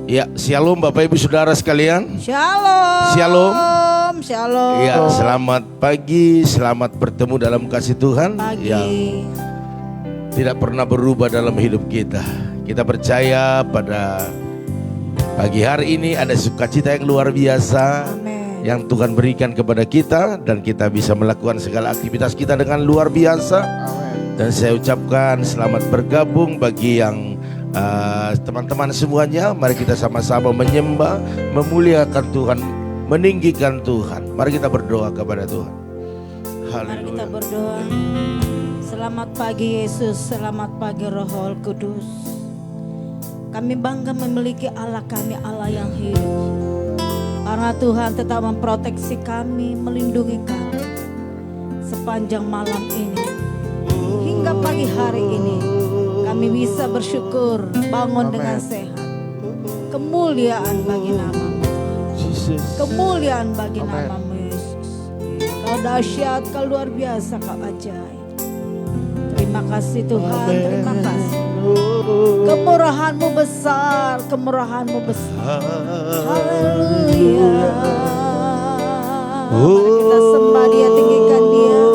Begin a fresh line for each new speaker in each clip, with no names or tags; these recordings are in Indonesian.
Ya, shalom Bapak Ibu Saudara sekalian.
Shalom.
Shalom.
Shalom.
Ya, selamat pagi, selamat bertemu dalam kasih Tuhan
Pagi.
yang tidak pernah berubah dalam hidup kita. Kita percaya pada pagi hari ini ada sukacita yang luar biasa.
Amen.
Yang Tuhan berikan kepada kita, dan kita bisa melakukan segala aktivitas kita dengan luar biasa.
Amen.
Dan saya ucapkan selamat bergabung bagi yang teman-teman semuanya. Mari kita sama-sama menyembah, memuliakan Tuhan, meninggikan Tuhan. Mari kita berdoa kepada Tuhan.
Mari kita
Haleluya.
berdoa. Selamat pagi Yesus, selamat pagi Roh Kudus. Kami bangga memiliki Allah kami, Allah yang hidup. Karena Tuhan tetap memproteksi kami, melindungi kami sepanjang malam ini hingga pagi hari ini. Kami bisa bersyukur, bangun dengan sehat. Kemuliaan bagi nama-Mu, kemuliaan bagi nama-Mu Yesus. Kau dahsyat, Kau luar biasa, Kau ajaib. Terima kasih Tuhan, terima kasih. Kemurahan-Mu besar, kemurahan-Mu besar. Haleluya. Mari kita sembah Dia, tinggikan Dia.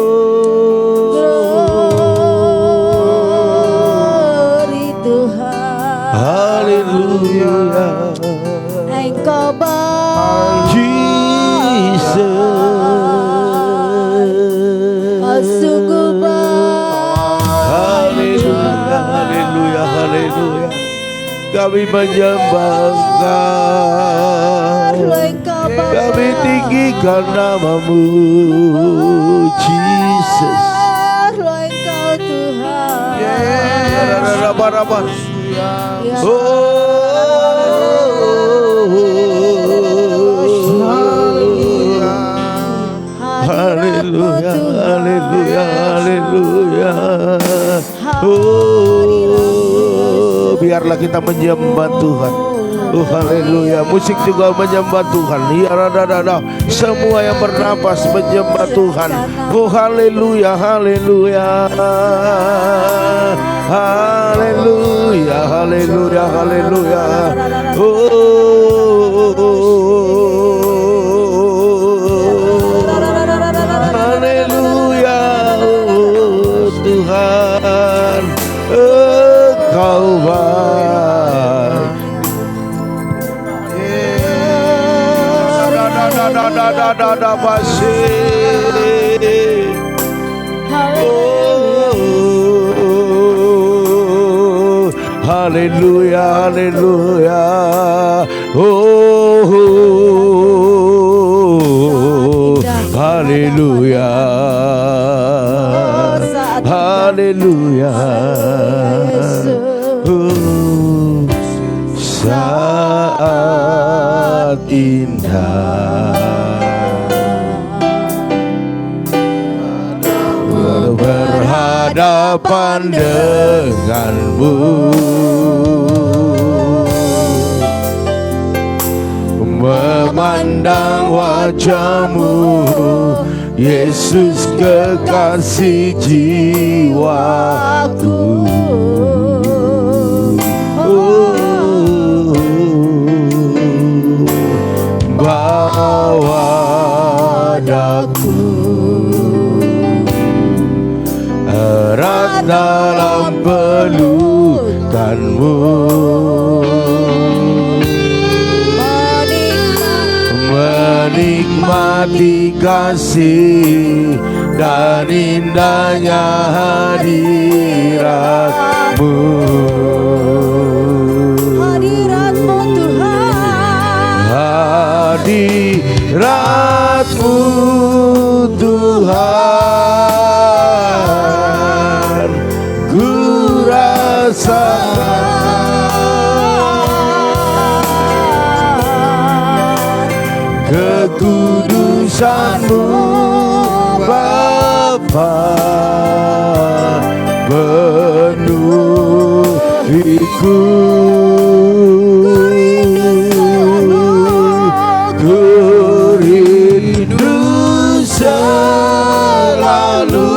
Haleluya.
Engkau baik,
Jesus.
sungguh baik.
Haleluya, haleluya, haleluya. Kami menyembah Engkau.
Engkau baik.
Kami tinggikan nama-Mu, Jesus.
Engkau Tuhan.
Rabar-rabar.
Ya.
Haleluya, haleluya, haleluya. Biarlah kita menyembah Tuhan. Haleluya. Musik juga menyembah Tuhan. Ya, semua yang bernapas menyembah Tuhan. Haleluya, haleluya. Haleluya, haleluya, haleluya. Haleluya, Tuhan, Engkau baik. Haleluya, haleluya. Haleluya. Haleluya. Saat indah berhadapan denganmu, memandang wajah-Mu, Yesus kekasih jiwaku. Bawa daku erat dalam pelukan-Mu, menikmati kasih dan indahnya hadirat-Mu.
Hadirat-Mu Tuhan.
Hadirat-Mu Tuhan, ku rasakan kekudusan-Mu Bapa, penuhiku. Ku rindu selalu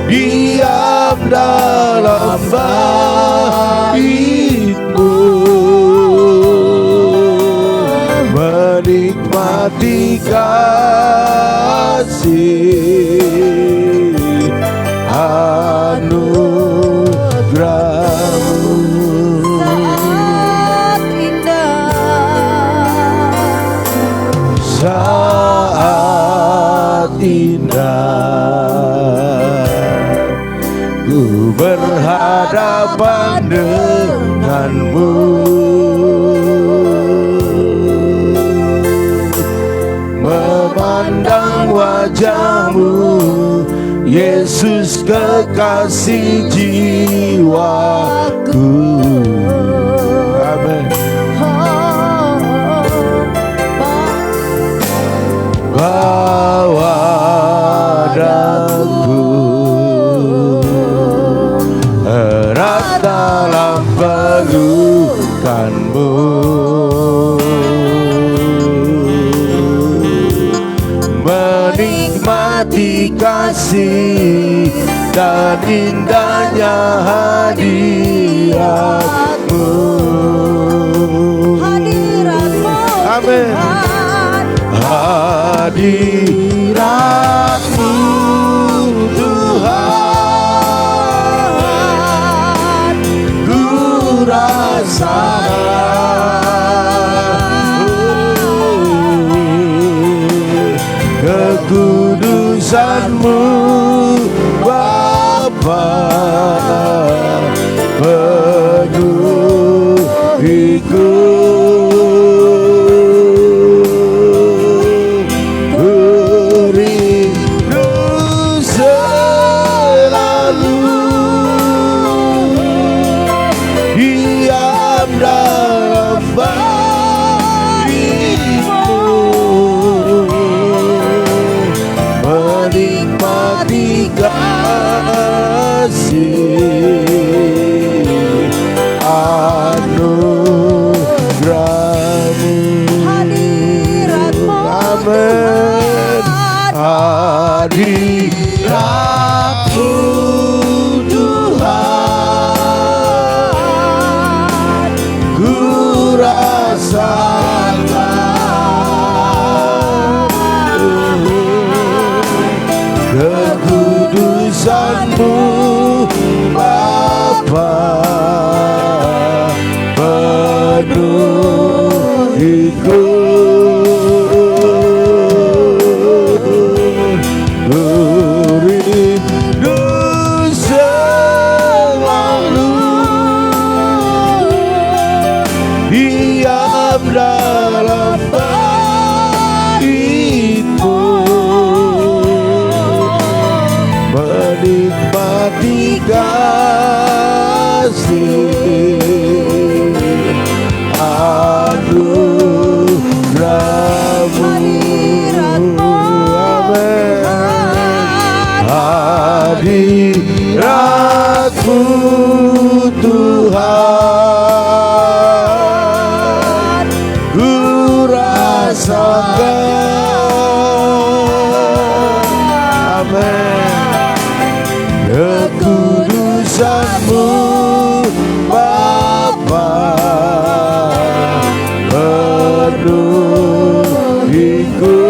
diam dalam bait kasih anugerah-Mu. Saat indah ku berhadapan dengan-Mu, memandang wajah-Mu, Yesus kekasih jiwaku. Amin. Bawa daku erat dalam pelukan-Mu, menikmati kasih dan indahnya hadirat-Mu. Amin. Hadirat-Mu Tuhan, ku rasakan kekudusan-Mu Bapa, penuhiku. Hadirat-Mu Tuhan, ku rasakan kekudusan-Mu Bapa, penuhiku. Dalam baitmu, menikmati kasih anugerah-Mu. Amin. Hadirat-Mu Tuhan, ku rasakan. Amin. Kekudusan-Mu Bapa, penuhiku.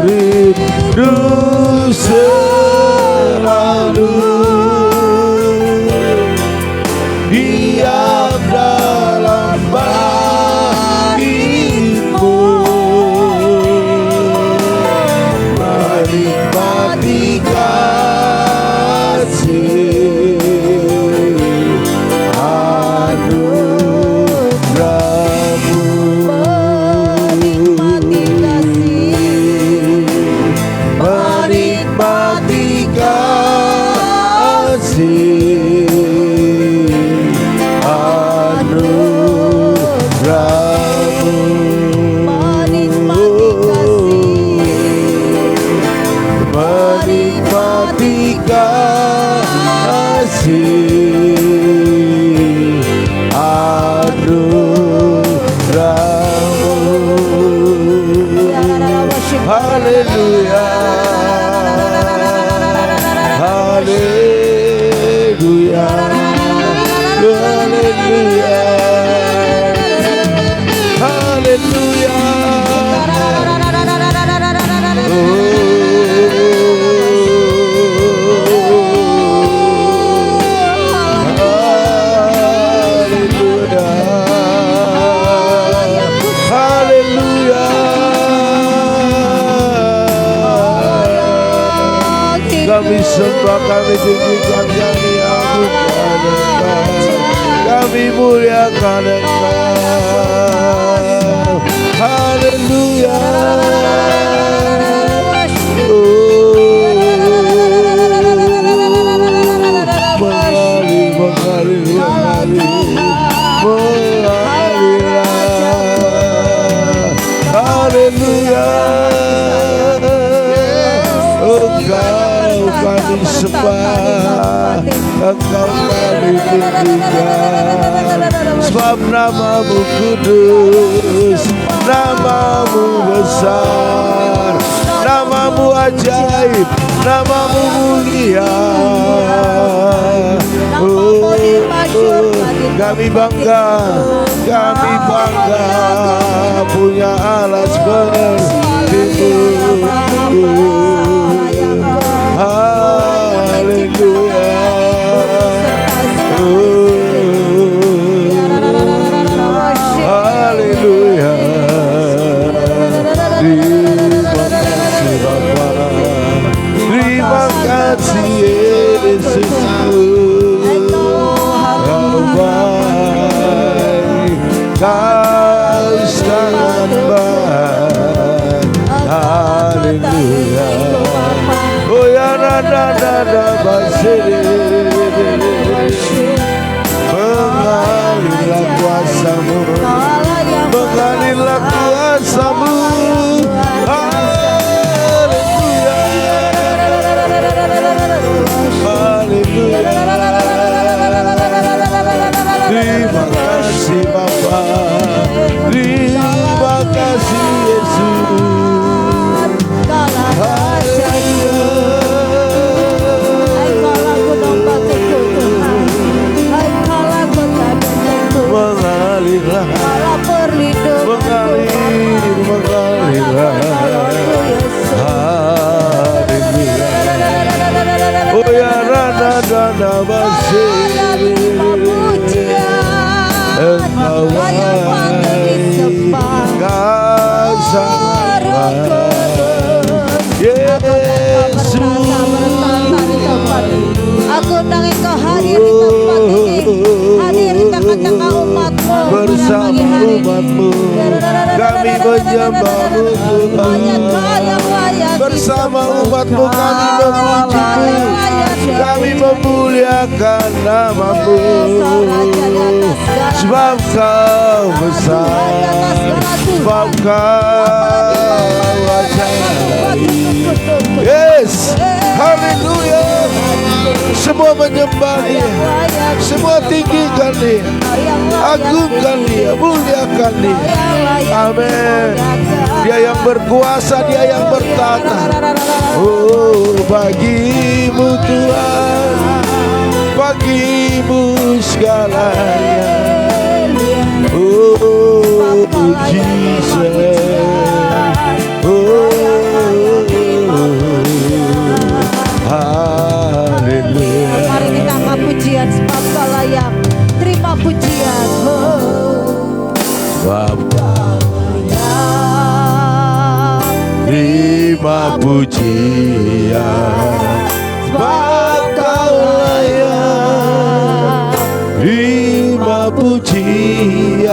Rindu selalu diam dalam baitmu, menikmati kasih anugerah-Mu. sembah, kami tinggikan, kami agungkan Engkau, kami muliakan Engkau. Haleluya. Haleluya. Engkau kami sembah, Engkau kami tinggikan, sebab namamu kudus, namamu besar, namamu ajaib, namamu mulia. Kami bangga punya Allah seperti-Mu. Haleluya. Haleluya. Terima kasih Yesus. Kau baik, Kau sangat baik. Haleluya. Oh ya nada basiri, mengalirlah kuasa-Mu, mengalirlah kuasa-Mu. Haleluya. Haleluya. Terima kasih Bapa, terima kasih Yesus. Mengalirlah, mengalirlah. Haleluya. Oh ya nada basiri, Engkau baik, Kau sangat baik. Yesus,
aku undang Engkau hadir di tempat ini, hadir di tengah-tengah umat-Mu
bersama umat-Mu, kami menyembah-Mu Tuhan. Bersama umat-Mu kami memuji, kami memuliakan nama-Mu, sebab Kau besar, sebab Kau ajaib. Yes, haleluya. Semua menyembah Dia, semua tinggikan Dia, agungkan Dia, muliakan Dia. Amin. Dia yang berkuasa, Dia yang bertata. Oh, bagi-Mu Tuhan, bagi-Mu segalanya. Oh, Jesus. Oh, haleluya.
Mari kita angkat pujian sebab Kau layak. Terima pujian.
Sebab Kau terima pujian, sebab Kau layak. Terima pujian,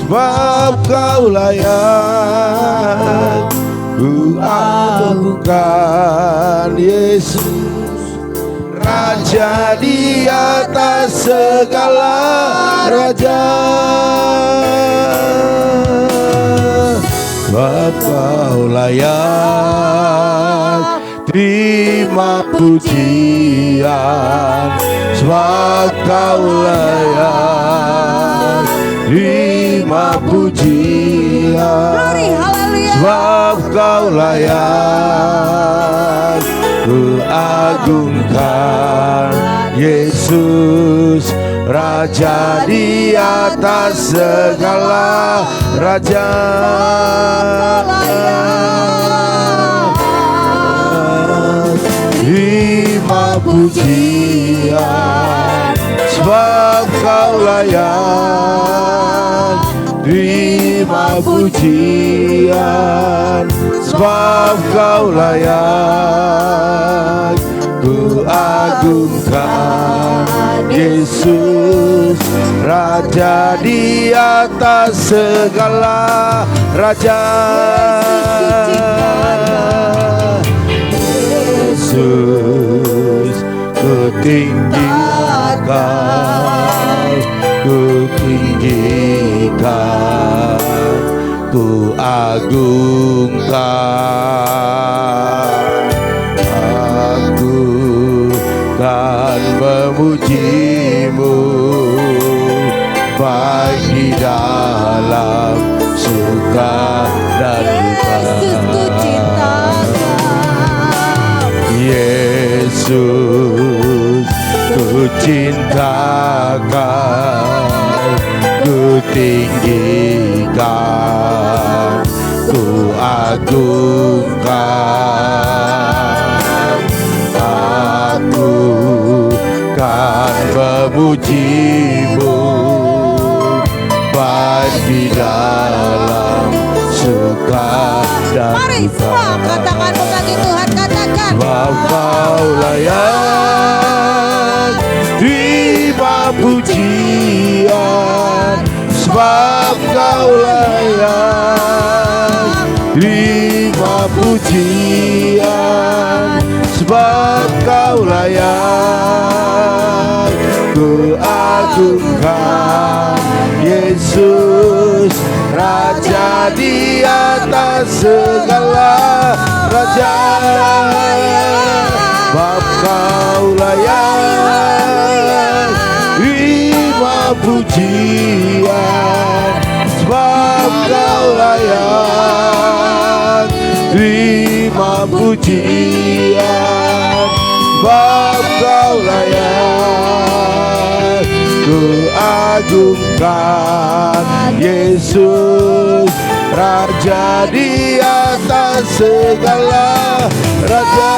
sebab Kau layak. Ku agungkan Yesus, Raja di atas segala raja. Sebab Kau layak terima pujian, sebab Kau layak terima pujian. Sebab Kau layak, ku agungkan Yesus, Raja di atas segala raja. Terima pujian, sebab Kau layak. Terima pujian, sebab Kau layak. agungkan Yesus, Raja di atas segala raja. Yesus, kutinggikan, kutinggikan, ku agungkan. Aku kan memuji-Mu baik di dalam suka dan duka. Yesus, ku cintakan, ku tinggikan, ku agungkan. Aku kan memuji-Mu baik di dalam suka dan
Mari
duka.
semua katakan bagi Tuhan, katakan.
Sebab Kau layak terima pujian, sebab Kau layak terima pujian, sebab Kau layak. Ku agungkan Yesus, Raja di atas segala raja. Sebab Kau layak terima pujian, sebab Kau layak terima pujian, sebab Kau layak. Ku agungkan Yesus, Raja di atas segala raja.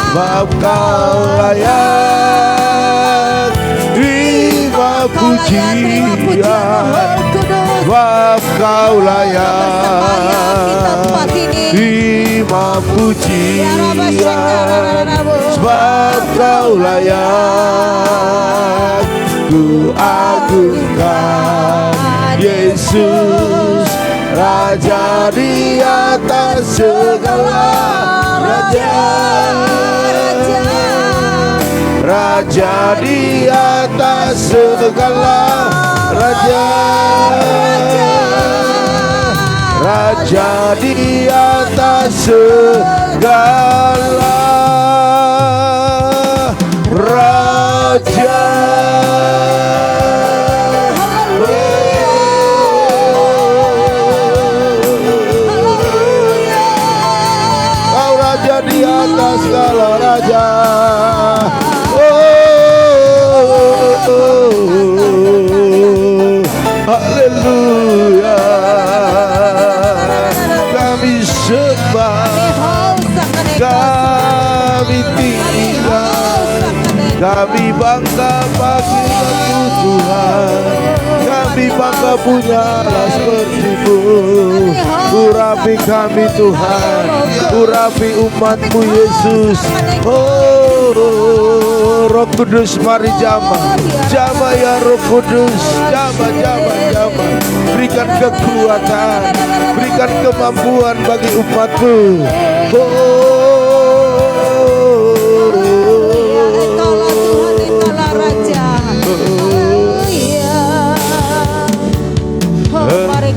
Sebab Kau layak terima pujian, sebab Kau layak terima pujian, sebab Kau layak. Ku agungkan Yesus, Raja di atas segala raja. Raja di atas segala raja. Raja di atas segala raja. Kau raja di atas segala raja. Haleluya. Kami sembah, kami tinggikan, kami bangga padamu Tuhan. Kami bangga punyalah seperti-Mu. Urapi kami Tuhan, urapi umat-Mu Yesus. Oh, Roh Kudus mari jamah, jamah ya Roh Kudus, jamah, jamah, jamah. Berikan kekuatan, berikan kemampuan bagi umat-Mu.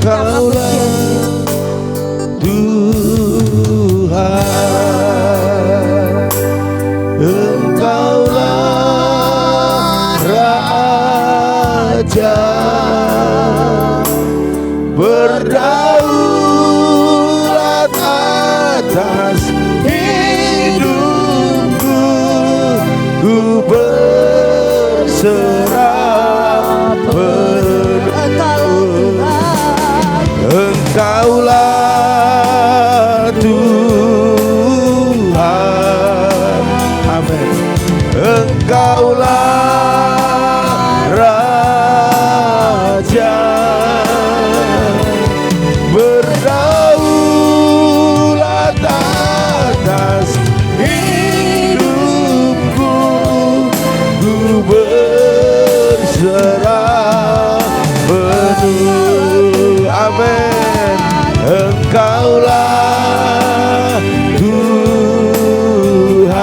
Engkaulah Tuhan, Engkaulah Raja, berdaulat atas hidupku. Ku berserah penuh. Engkaulah Tuhan, amin. Engkaulah Raja, berdaulat Amin. Engkaulah Tuhan,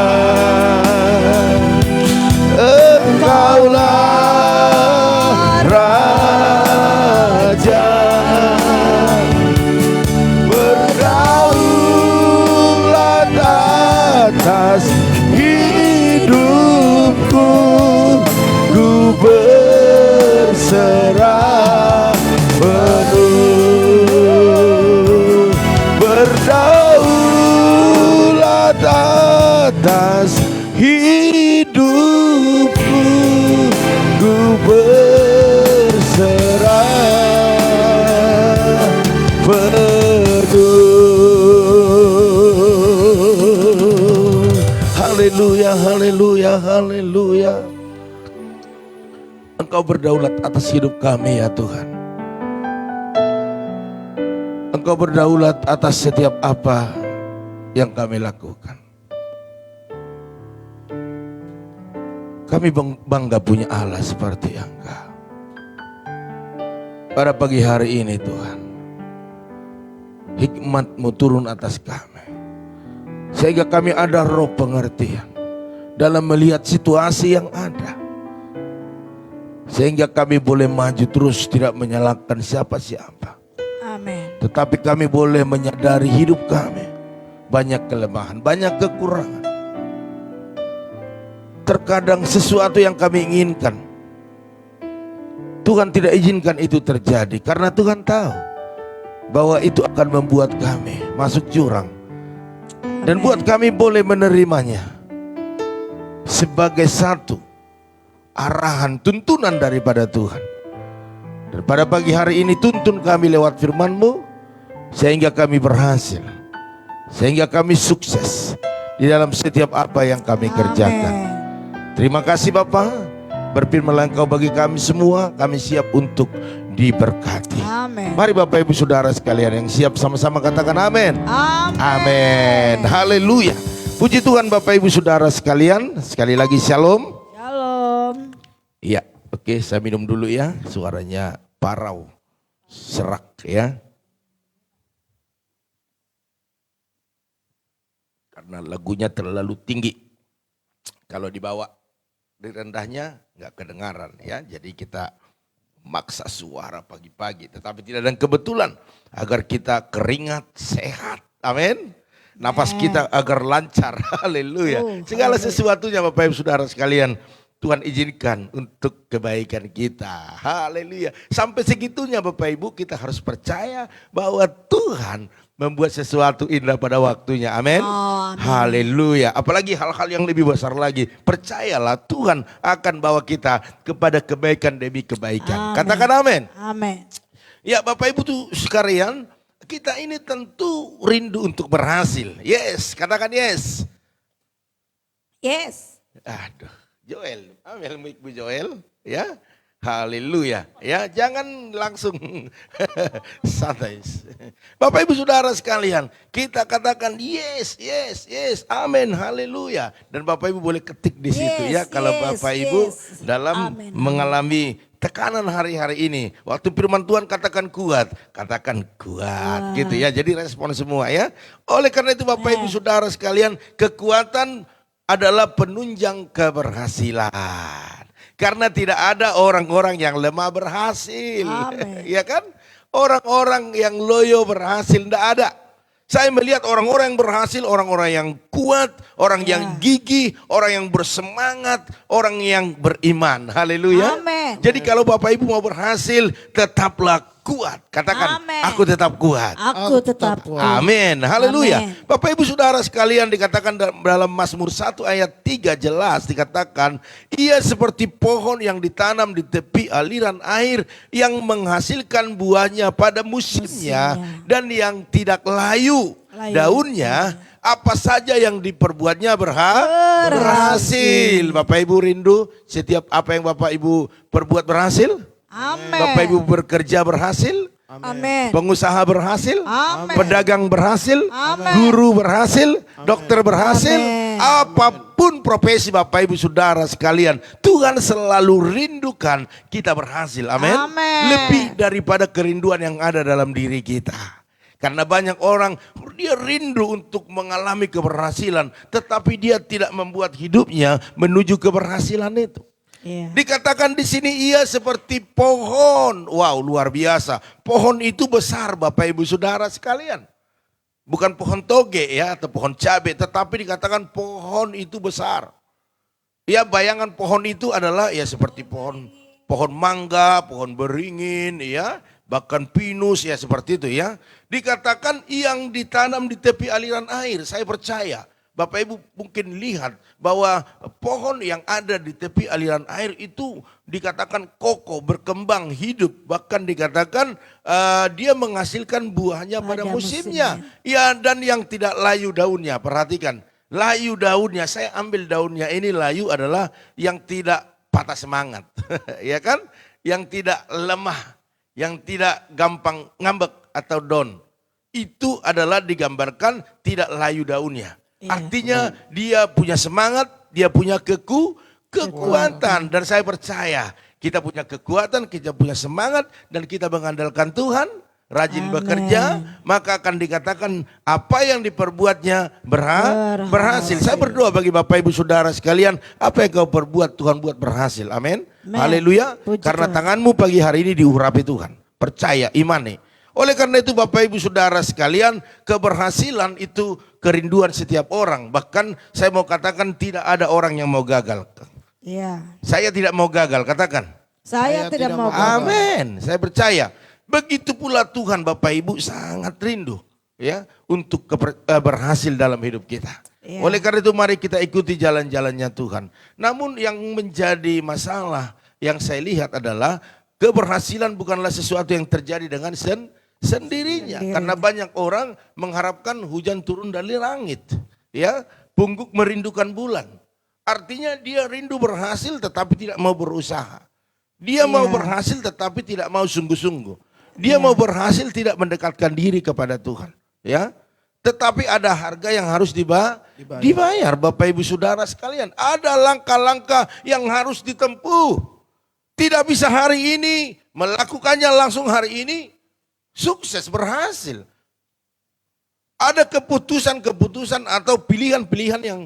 Engkaulah Raja, berdaulat atas hidupku, ku berserah penuh, berdaulat atas hidupku, ku berserah penuh. Haleluya, haleluya, haleluya. Engkau berdaulat atas hidup kami ya Tuhan. Engkau berdaulat atas setiap apa yang kami lakukan. Kami bangga punya Allah seperti Engkau. Pada pagi hari ini Tuhan, hikmat-Mu turun atas kami, sehingga kami ada roh pengertian dalam melihat situasi yang ada, sehingga kami boleh maju terus, tidak menyalahkan siapa-siapa.
Amin.
Tetapi kami boleh menyadari hidup kami banyak kelemahan, banyak kekurangan. Terkadang sesuatu yang kami inginkan, Tuhan tidak izinkan itu terjadi, karena Tuhan tahu bahwa itu akan membuat kami masuk jurang. Dan buat kami boleh menerimanya sebagai satu arahan, tuntunan daripada Tuhan. Dan pada pagi hari ini tuntun kami lewat firman-Mu, sehingga kami berhasil, sehingga kami sukses di dalam setiap apa yang kami kerjakan. Terima kasih Bapa, berfirmanlah Engkau bagi kami semua, kami siap untuk diberkati.
Amin.
Mari Bapak Ibu Saudara sekalian yang siap sama-sama katakan amin.
Amin.
Amin. Haleluya. Puji Tuhan Bapak Ibu Saudara sekalian. Sekali lagi shalom.
Shalom.
Iya, oke, saya minum dulu ya. Suaranya parau, serak ya. Karena lagunya terlalu tinggi. Kalau dibawa di rendahnya nggak kedengaran ya. Jadi kita maksa suara pagi-pagi, tetapi tidak ada kebetulan agar kita keringat sehat. Amin. Napas kita agar lancar. Haleluya. Segala sesuatunya Bapak Ibu Saudara sekalian, Tuhan izinkan untuk kebaikan kita. Haleluya. Sampai segitunya Bapak Ibu, kita harus percaya bahwa Tuhan membuat sesuatu indah pada waktunya. Amin. Haleluya. Apalagi hal-hal yang lebih besar lagi. Percayalah Tuhan akan bawa kita kepada kebaikan demi kebaikan. Amen. Katakan amin.
Amin.
Ya Bapak Ibu tuh sekalian, kita ini tentu rindu untuk berhasil. Yes, katakan yes.
Yes.
Aduh, Joel, ambil mic Bu Joel, ya. Haleluya, ya jangan langsung santai. Bapak Ibu Saudara sekalian, kita katakan yes, yes, yes, amin, haleluya. Dan Bapak Ibu boleh ketik di situ ya, kalau Bapak Ibu dalam mengalami tekanan hari-hari ini. Waktu firman Tuhan katakan kuat gitu ya. Jadi respon semua ya. Oleh karena itu Bapak Ibu Saudara sekalian, kekuatan adalah penunjang keberhasilan. Karena tidak ada orang-orang yang lemah berhasil. Ya kan? Orang-orang yang loyo berhasil, tidak ada. Saya melihat orang-orang yang berhasil, orang-orang yang kuat, orang yang gigih, orang yang bersemangat, orang yang beriman. Haleluya. Jadi kalau Bapak Ibu mau berhasil, tetaplah kuat. Katakan, aku tetap kuat.
Aku tetap kuat.
Amin. Haleluya. Bapak Ibu Saudara sekalian, dikatakan dalam Mazmur 1 ayat 3 jelas dikatakan, ia seperti pohon yang ditanam di tepi aliran air yang menghasilkan buahnya pada musimnya dan yang tidak layu daunnya, apa saja yang diperbuatnya berhasil. Bapak Ibu rindu setiap apa yang Bapak Ibu perbuat berhasil?
Amin.
Bapak Ibu bekerja berhasil?
Amin.
Pengusaha berhasil?
Amin.
Pedagang berhasil?
Amin.
Guru berhasil? Dokter berhasil? Apapun profesi Bapak Ibu Saudara sekalian, Tuhan selalu rindukan kita berhasil. Amin.
Amin.
Lebih daripada kerinduan yang ada dalam diri kita. Karena banyak orang dia rindu untuk mengalami keberhasilan, tetapi dia tidak membuat hidupnya menuju keberhasilan itu.
Iya.
Dikatakan di sini ia seperti pohon. Wow, luar biasa. Pohon itu besar Bapak Ibu Saudara sekalian. Bukan pohon toge ya atau pohon cabai, tetapi dikatakan pohon itu besar. Ya, bayangan pohon itu adalah ya seperti pohon mangga, pohon beringin ya, bahkan pinus ya seperti itu ya. Dikatakan yang ditanam di tepi aliran air. Saya percaya Bapak Ibu mungkin lihat bahwa pohon yang ada di tepi aliran air itu dikatakan kokoh, berkembang, hidup. Bahkan dikatakan dia menghasilkan buahnya pada musimnya. Ya, dan yang tidak layu daunnya, perhatikan. Layu daunnya, saya ambil daunnya ini layu adalah yang tidak patah semangat. Ya kan? Yang tidak lemah, yang tidak gampang ngambek atau down. Itu adalah digambarkan tidak layu daunnya.
Iya.
Artinya dia punya semangat, dia punya kekuatan. Dan saya percaya kita punya kekuatan, kita punya semangat, dan kita mengandalkan Tuhan, rajin bekerja, maka akan dikatakan apa yang diperbuatnya berhasil. Saya berdoa bagi Bapak Ibu Saudara sekalian, apa yang kau perbuat Tuhan buat berhasil. Amin. Haleluya. Karena tanganmu pagi hari ini diurapi Tuhan. Percaya, imani. Oleh karena itu Bapak Ibu Saudara sekalian, keberhasilan itu kerinduan setiap orang. Bahkan saya mau katakan tidak ada orang yang mau gagal.
Iya.
Saya tidak mau gagal, katakan.
Saya tidak mau gagal.
Amin. Saya percaya. Begitu pula Tuhan Bapak Ibu sangat rindu ya untuk berhasil dalam hidup kita.
Iya.
Oleh karena itu mari kita ikuti jalan-jalannya Tuhan. Namun yang menjadi masalah yang saya lihat adalah keberhasilan bukanlah sesuatu yang terjadi dengan sendirinya. Karena banyak orang mengharapkan hujan turun dari langit. Ya, pungguk merindukan bulan. Artinya dia rindu berhasil tetapi tidak mau berusaha. Dia mau berhasil tetapi tidak mau sungguh-sungguh. Dia mau berhasil tidak mendekatkan diri kepada Tuhan. Ya, tetapi ada harga yang harus dibayar Bapak Ibu Saudara sekalian. Ada langkah-langkah yang harus ditempuh. Tidak bisa hari ini melakukannya langsung hari ini sukses berhasil. Ada keputusan-keputusan atau pilihan-pilihan yang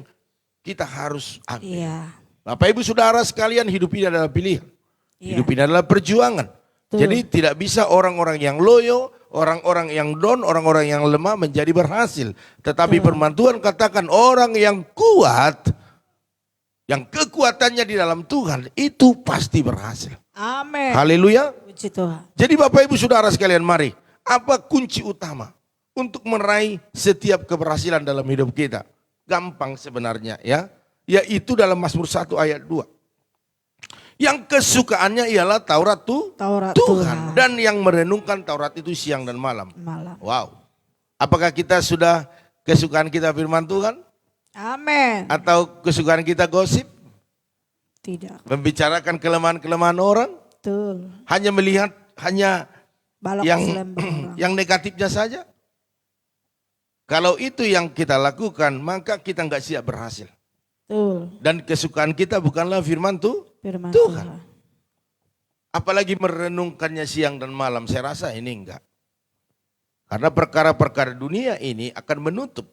kita harus ambil.
Iya.
Bapak Ibu Saudara sekalian, hidup ini adalah pilihan.
Iya.
Hidup ini adalah perjuangan. Jadi tidak bisa orang-orang yang loyo, orang-orang yang down, orang-orang yang lemah menjadi berhasil. Tetapi firman Tuhan katakan orang yang kuat, yang kekuatannya di dalam Tuhan itu pasti berhasil.
Amin.
Haleluya.
Puji Tuhan.
Jadi Bapak Ibu Saudara sekalian, mari. Apa kunci utama untuk meraih setiap keberhasilan dalam hidup kita? Gampang sebenarnya ya. Yaitu dalam Mazmur 1 ayat 2. Yang kesukaannya ialah Taurat Tuhan. Dan yang merenungkan Taurat itu siang dan malam. Wow. Apakah kita sudah kesukaan kita firman Tuhan?
Amin.
Atau kesukaan kita gosip?
Tidak.
Membicarakan kelemahan-kelemahan orang?
Betul.
Hanya melihat
Balok
yang negatifnya saja? Kalau itu yang kita lakukan, maka kita nggak siap berhasil.
Betul.
Dan kesukaan kita bukanlah firman
Firman
Tuhan. Apalagi merenungkannya siang dan malam, saya rasa ini enggak. Karena perkara-perkara dunia ini akan menutup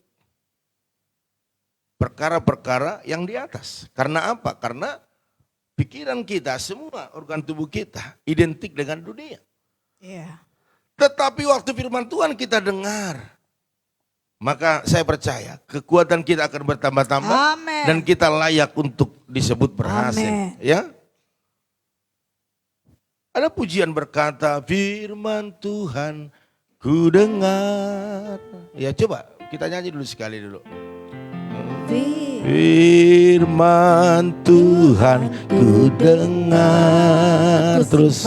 perkara-perkara yang di atas. Karena apa? Karena pikiran kita, semua organ tubuh kita identik dengan dunia.
Iya.
Tetapi waktu firman Tuhan kita dengar, maka saya percaya kekuatan kita akan bertambah-tambah.
Amin.
Dan kita layak untuk disebut berhasil.
Amin.
Ya. Ada pujian berkata, firman Tuhan ku dengar. Ya coba kita nyanyi dulu sekali dulu. Firman Tuhan ku dengar. Terus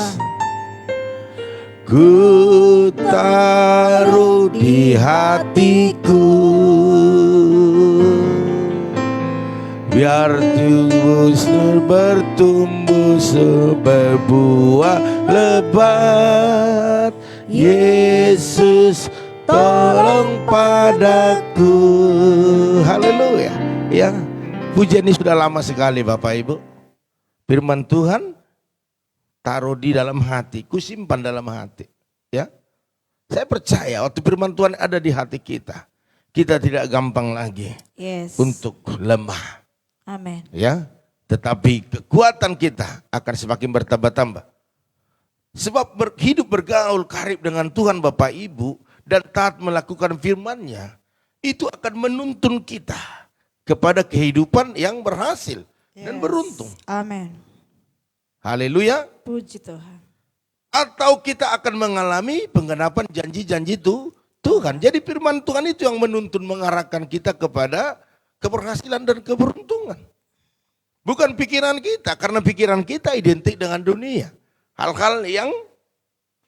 ku taruh di hatiku, biar bertumbuh sebuah lebat. Yesus tolong padaku. Haleluya. Ya, pujian ini sudah lama sekali Bapak Ibu. Firman Tuhan taruh di dalam hati, kusimpan dalam hati. Ya, saya percaya waktu firman Tuhan ada di hati kita, kita tidak gampang lagi
Yes.
untuk lemah.
Amin.
Ya, tetapi kekuatan kita akan semakin bertambah-tambah. Sebab hidup bergaul karib dengan Tuhan Bapak Ibu dan taat melakukan firman-Nya, itu akan menuntun kita kepada kehidupan yang berhasil dan beruntung.
Amin.
Haleluya.
Puji Tuhan.
Atau kita akan mengalami penggenapan janji-janji Tuhan. Jadi firman Tuhan itu yang menuntun, mengarahkan kita kepada keberhasilan dan keberuntungan. Bukan pikiran kita, karena pikiran kita identik dengan dunia. Hal-hal yang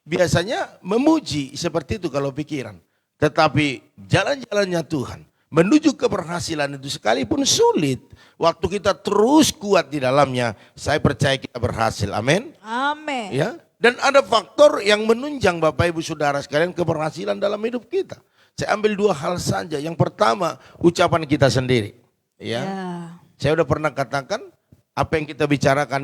biasanya memuji seperti itu kalau pikiran. Tetapi jalan-jalannya Tuhan menuju keberhasilan itu sekalipun sulit, waktu kita terus kuat di dalamnya, saya percaya kita berhasil. Amin.
Amin.
Ya. Dan ada faktor yang menunjang Bapak Ibu Saudara sekalian keberhasilan dalam hidup kita. Saya ambil dua hal saja. Yang pertama, ucapan kita sendiri. Ya. Saya udah pernah katakan, apa yang kita bicarakan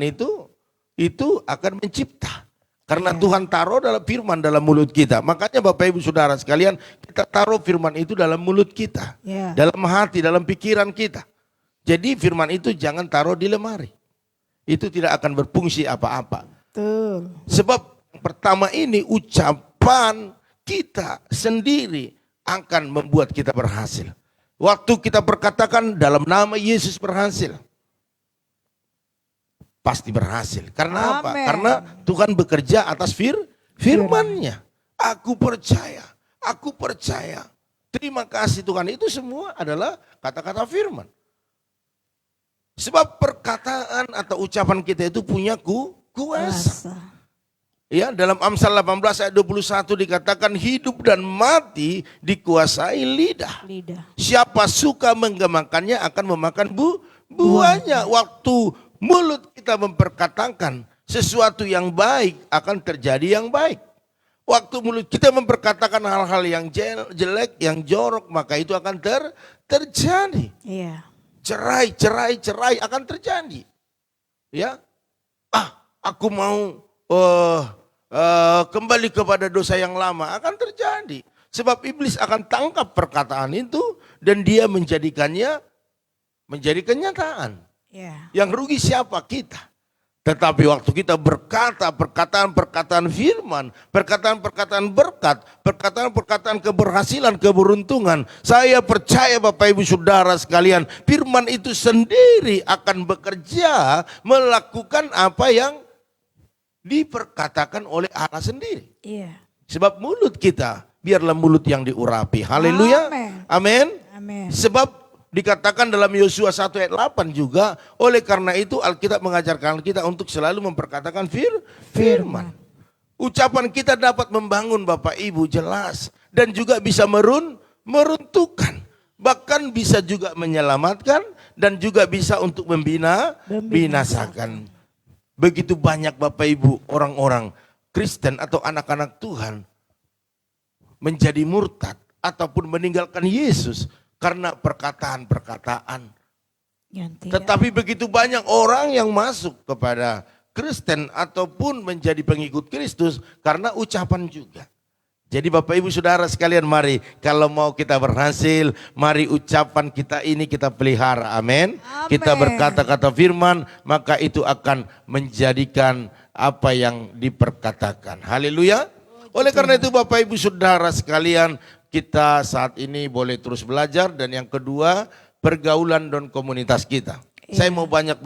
itu akan mencipta. Karena Tuhan taruh dalam firman dalam mulut kita. Makanya Bapak Ibu Saudara sekalian, kita taruh firman itu dalam mulut kita. Dalam hati, dalam pikiran kita. Jadi firman itu jangan taruh di lemari. Itu tidak akan berfungsi apa-apa. Sebab yang pertama ini ucapan kita sendiri akan membuat kita berhasil. Waktu kita berkatakan dalam nama Yesus berhasil. Pasti berhasil. Karena apa? Karena Tuhan bekerja atas firman-Nya. Aku percaya. Aku percaya. Terima kasih Tuhan. Itu semua adalah kata-kata firman. Sebab perkataan atau ucapan kita itu punya kuasa. Ya, dalam Amsal 18 ayat 21 dikatakan hidup dan mati dikuasai lidah. Siapa suka menggemakannya akan memakan buahnya. Waktu mulut kita memperkatakan sesuatu yang baik akan terjadi yang baik. Waktu mulut kita memperkatakan hal-hal yang jelek, yang jorok, maka itu akan terjadi. Cerai akan terjadi. Ya, aku mau kembali kepada dosa yang lama, akan terjadi. Sebab iblis akan tangkap perkataan itu dan dia menjadikannya menjadi kenyataan. Yang rugi siapa? Kita. Tetapi waktu kita berkata perkataan-perkataan firman, perkataan-perkataan berkat, perkataan-perkataan keberhasilan, keberuntungan, saya percaya Bapak Ibu Saudara sekalian, firman itu sendiri akan bekerja melakukan apa yang diperkatakan oleh Allah sendiri. Sebab mulut kita biarlah mulut yang diurapi. Haleluya. Amin. Sebab dikatakan dalam Yosua 1 ayat 8 juga, oleh karena itu Alkitab mengajarkan kita untuk selalu memperkatakan firman. Ucapan kita dapat membangun Bapak Ibu jelas dan juga bisa meruntuhkan. Bahkan bisa juga menyelamatkan dan juga bisa untuk membinasakan. Begitu banyak Bapak Ibu orang-orang Kristen atau anak-anak Tuhan menjadi murtad ataupun meninggalkan Yesus karena perkataan-perkataan. Tetapi begitu banyak orang yang masuk kepada Kristen ataupun menjadi pengikut Kristus karena ucapan juga. Jadi Bapak Ibu Saudara sekalian, mari kalau mau kita berhasil, mari ucapan kita ini kita pelihara. Amin. Kita berkata-kata firman, maka itu akan menjadikan apa yang diperkatakan. Haleluya. Oleh karena itu Bapak Ibu Saudara sekalian, kita saat ini boleh terus belajar, dan yang kedua pergaulan dan komunitas kita. Saya mau banyak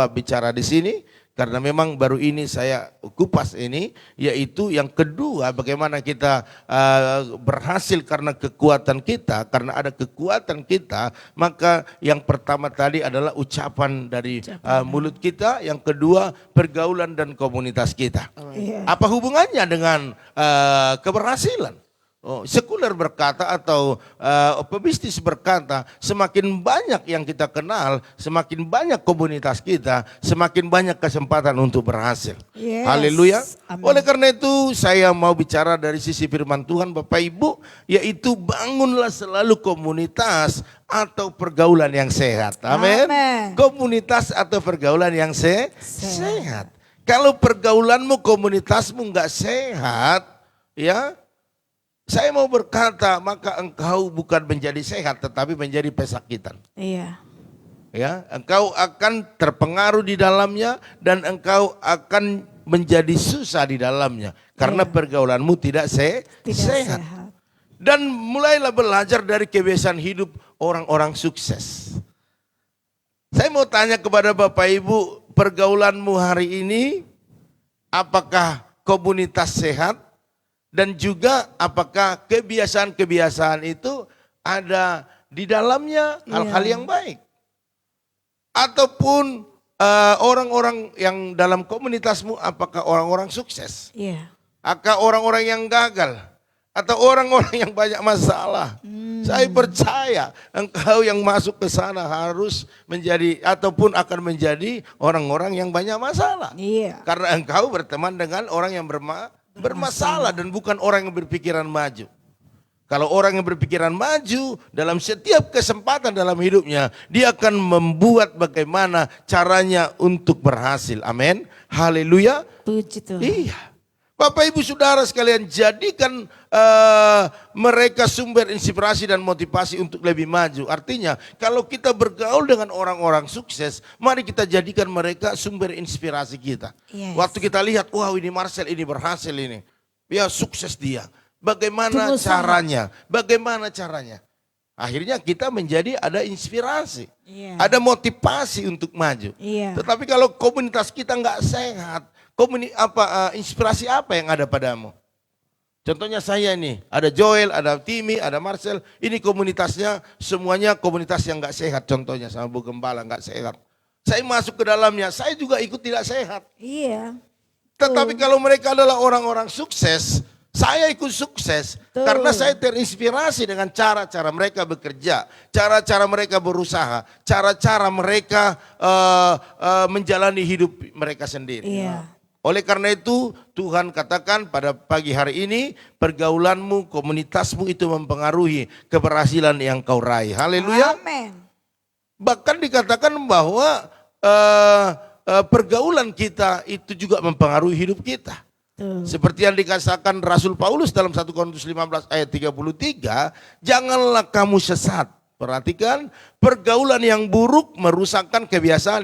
bicara di sini karena memang baru ini saya kupas ini, yaitu yang kedua bagaimana kita berhasil karena kekuatan kita, karena ada kekuatan kita. Maka yang pertama tadi adalah ucapan dari mulut kita, yang kedua pergaulan dan komunitas kita. Apa hubungannya dengan keberhasilan? sekuler berkata atau pebisnis berkata, semakin banyak yang kita kenal, semakin banyak komunitas kita, semakin banyak kesempatan untuk berhasil.
Yes.
Haleluya.
Amin.
Oleh karena itu saya mau bicara dari sisi firman Tuhan Bapak Ibu, yaitu bangunlah selalu komunitas atau pergaulan yang sehat. Amin.
Amin.
Komunitas atau pergaulan yang sehat. Kalau pergaulanmu, komunitasmu nggak sehat, ya, saya mau berkata, maka engkau bukan menjadi sehat, tetapi menjadi pesakitan.
Iya.
Ya, engkau akan terpengaruh di dalamnya dan engkau akan menjadi susah di dalamnya karena pergaulanmu tidak sehat. Dan mulailah belajar dari kebiasaan hidup orang-orang sukses. Saya mau tanya kepada Bapak Ibu, pergaulanmu hari ini apakah komunitas sehat? Dan juga apakah kebiasaan-kebiasaan itu ada di dalamnya hal-hal yang baik? Ataupun orang-orang yang dalam komunitasmu apakah orang-orang sukses?
Iya.
Apakah orang-orang yang gagal? Atau orang-orang yang banyak masalah? Saya percaya engkau yang masuk ke sana harus menjadi ataupun akan menjadi orang-orang yang banyak masalah.
Iya.
Karena engkau berteman dengan orang yang bermasalah dan bukan orang yang berpikiran maju. Kalau orang yang berpikiran maju dalam setiap kesempatan dalam hidupnya, dia akan membuat bagaimana caranya untuk berhasil. Amin. Haleluya.
Puji Tuhan.
Iya. Bapak Ibu Saudara sekalian, jadikan mereka sumber inspirasi dan motivasi untuk lebih maju. Artinya kalau kita bergaul dengan orang-orang sukses, mari kita jadikan mereka sumber inspirasi kita.
Yes.
Waktu kita lihat, wow ini Marcel ini berhasil ini. Ya sukses dia. Bagaimana caranya? Bagaimana caranya? Akhirnya kita menjadi ada inspirasi.
Iya.
Ada motivasi untuk maju.
Iya.
Tetapi kalau komunitas kita nggak sehat, inspirasi apa yang ada padamu? Contohnya saya ini, ada Joel, ada Timmy, ada Marcel. Ini komunitasnya semuanya komunitas yang nggak sehat. Contohnya sama Bu Gembala nggak sehat. Saya masuk ke dalamnya, saya juga ikut tidak sehat.
Iya.
Tetapi kalau mereka adalah orang-orang sukses, saya ikut sukses. Karena saya terinspirasi dengan cara-cara mereka bekerja, cara-cara mereka berusaha, cara-cara mereka menjalani hidup mereka sendiri.
Iya.
Oleh karena itu Tuhan katakan pada pagi hari ini, pergaulanmu, komunitasmu itu mempengaruhi keberhasilan yang kau raih. Haleluya.
Amin.
Bahkan dikatakan bahwa pergaulan kita itu juga mempengaruhi hidup kita. Seperti yang dikatakan Rasul Paulus dalam 1 Korintus 15 ayat 33, janganlah kamu sesat. Perhatikan, pergaulan yang buruk merusakkan kebiasaan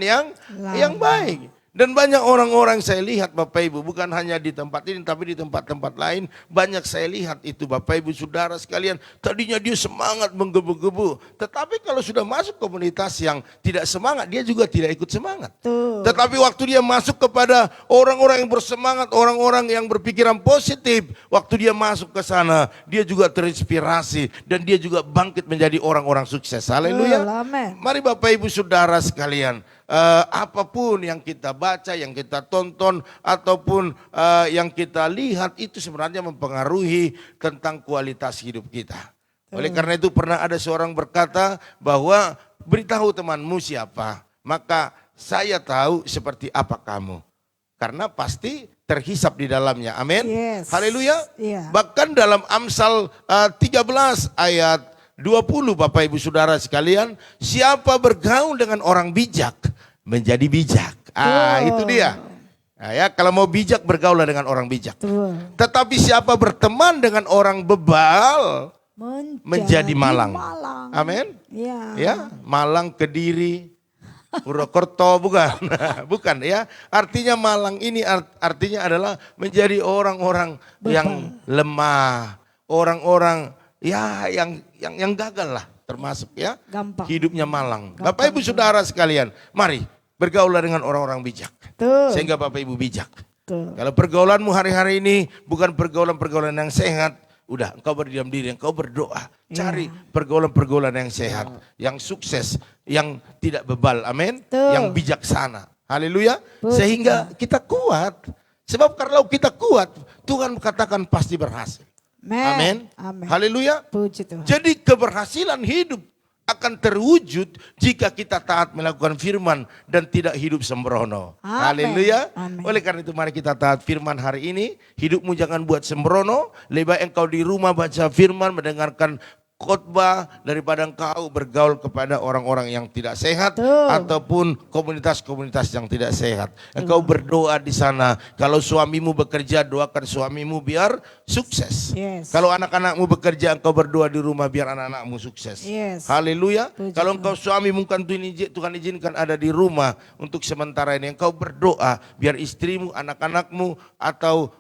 yang baik. Dan banyak orang-orang saya lihat Bapak Ibu, bukan hanya di tempat ini tapi di tempat-tempat lain, banyak saya lihat itu Bapak Ibu Saudara sekalian, tadinya dia semangat menggebu-gebu, tetapi kalau sudah masuk komunitas yang tidak semangat, dia juga tidak ikut semangat. Tetapi waktu dia masuk kepada orang-orang yang bersemangat, orang-orang yang berpikiran positif, waktu dia masuk ke sana, dia juga terinspirasi dan dia juga bangkit menjadi orang-orang sukses. Haleluya. Mari Bapak Ibu Saudara sekalian, apapun yang kita baca, yang kita tonton, ataupun yang kita lihat itu sebenarnya mempengaruhi tentang kualitas hidup kita. Oleh karena itu pernah ada seorang berkata bahwa beritahu temanmu siapa, maka saya tahu seperti apa kamu. Karena pasti terhisap di dalamnya. Amin.
Yes.
Haleluya.
Yeah.
Bahkan dalam Amsal 13 ayat 20 Bapak Ibu Saudara sekalian, siapa bergaul dengan orang bijak menjadi bijak. Itu dia. Nah, ya, kalau mau bijak bergaulah dengan orang bijak. Tetapi siapa berteman dengan orang bebal menjadi malang. Amin. Ya, Malang, Kediri, Purwokerto bukan. Bukan ya. Artinya malang ini artinya adalah menjadi orang-orang yang lemah, orang-orang ya yang gagal lah termasuk ya.
Gampang.
Hidupnya malang. Bapak Ibu Saudara sekalian, mari bergaulah dengan orang-orang bijak. Sehingga Bapak Ibu bijak. Kalau pergaulanmu hari-hari ini bukan pergaulan-pergaulan yang sehat, udah engkau berdiam diri, engkau berdoa. Cari pergaulan-pergaulan yang sehat, yang sukses, yang tidak bebal, amin. Yang bijaksana, haleluya. Sehingga kita kuat. Sebab kalau kita kuat, Tuhan katakan pasti berhasil. Amin.
Amin.
Haleluya.
Puji Tuhan.
Jadi keberhasilan hidup akan terwujud jika kita taat melakukan firman dan tidak hidup sembrono.
Amin.
Haleluya.
Amin.
Oleh karena itu mari kita taat firman hari ini. Hidupmu jangan buat sembrono. Lebih baik engkau di rumah baca firman, mendengarkan khotbah daripada engkau bergaul kepada orang-orang yang tidak sehat
Betul.
ataupun komunitas-komunitas yang tidak sehat. Engkau berdoa di sana. Kalau suamimu bekerja, doakan suamimu biar sukses.
Yes.
Kalau anak-anakmu bekerja, engkau berdoa di rumah biar anak-anakmu sukses.
Yes.
Haleluya.
Puji
Kalau
Tuhan.
engkau suami mungkin Tuhan izinkan ada di rumah untuk sementara ini, engkau berdoa biar istrimu, anak-anakmu atau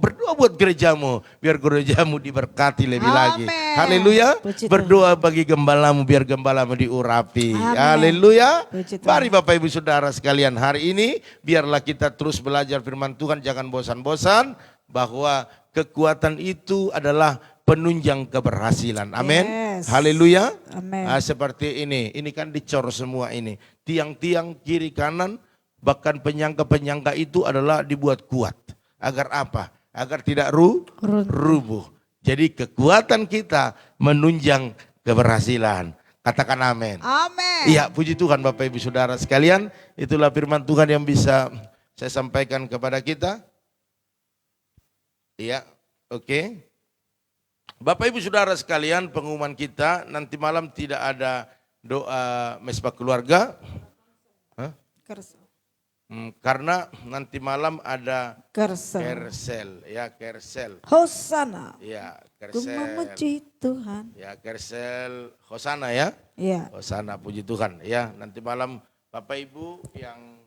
berdoa buat gerejamu biar gerejamu diberkati lebih lagi.
Amin.
Haleluya.
Puji Tuhan.
Berdoa bagi gembalamu biar gembalamu diurapi.
Amin.
Haleluya.
Puji Tuhan.
Mari Bapak Ibu Saudara sekalian, hari ini biarlah kita terus belajar firman Tuhan, jangan bosan-bosan bahwa kekuatan itu adalah penunjang keberhasilan. Amin.
Yes.
Haleluya.
Amin.
Seperti ini kan dicor semua ini. Tiang-tiang kiri kanan bahkan penyangga-penyangga itu adalah dibuat kuat. Agar apa? Agar tidak rubuh. Jadi kekuatan kita menunjang keberhasilan. Katakan amin.
Amin.
Iya, puji Tuhan Bapak Ibu Saudara sekalian. Itulah firman Tuhan yang bisa saya sampaikan kepada kita. Iya, oke. Bapak Ibu Saudara sekalian, pengumuman kita nanti malam tidak ada doa mesbah keluarga. Hah? Karena nanti malam ada kersel, ya kersel.
Hosana.
Ya,
Ku
kersel.
memuji Tuhan.
Ya, kersel Hosana ya.
Iya.
Hosana, puji Tuhan. Ya, nanti malam Bapak Ibu yang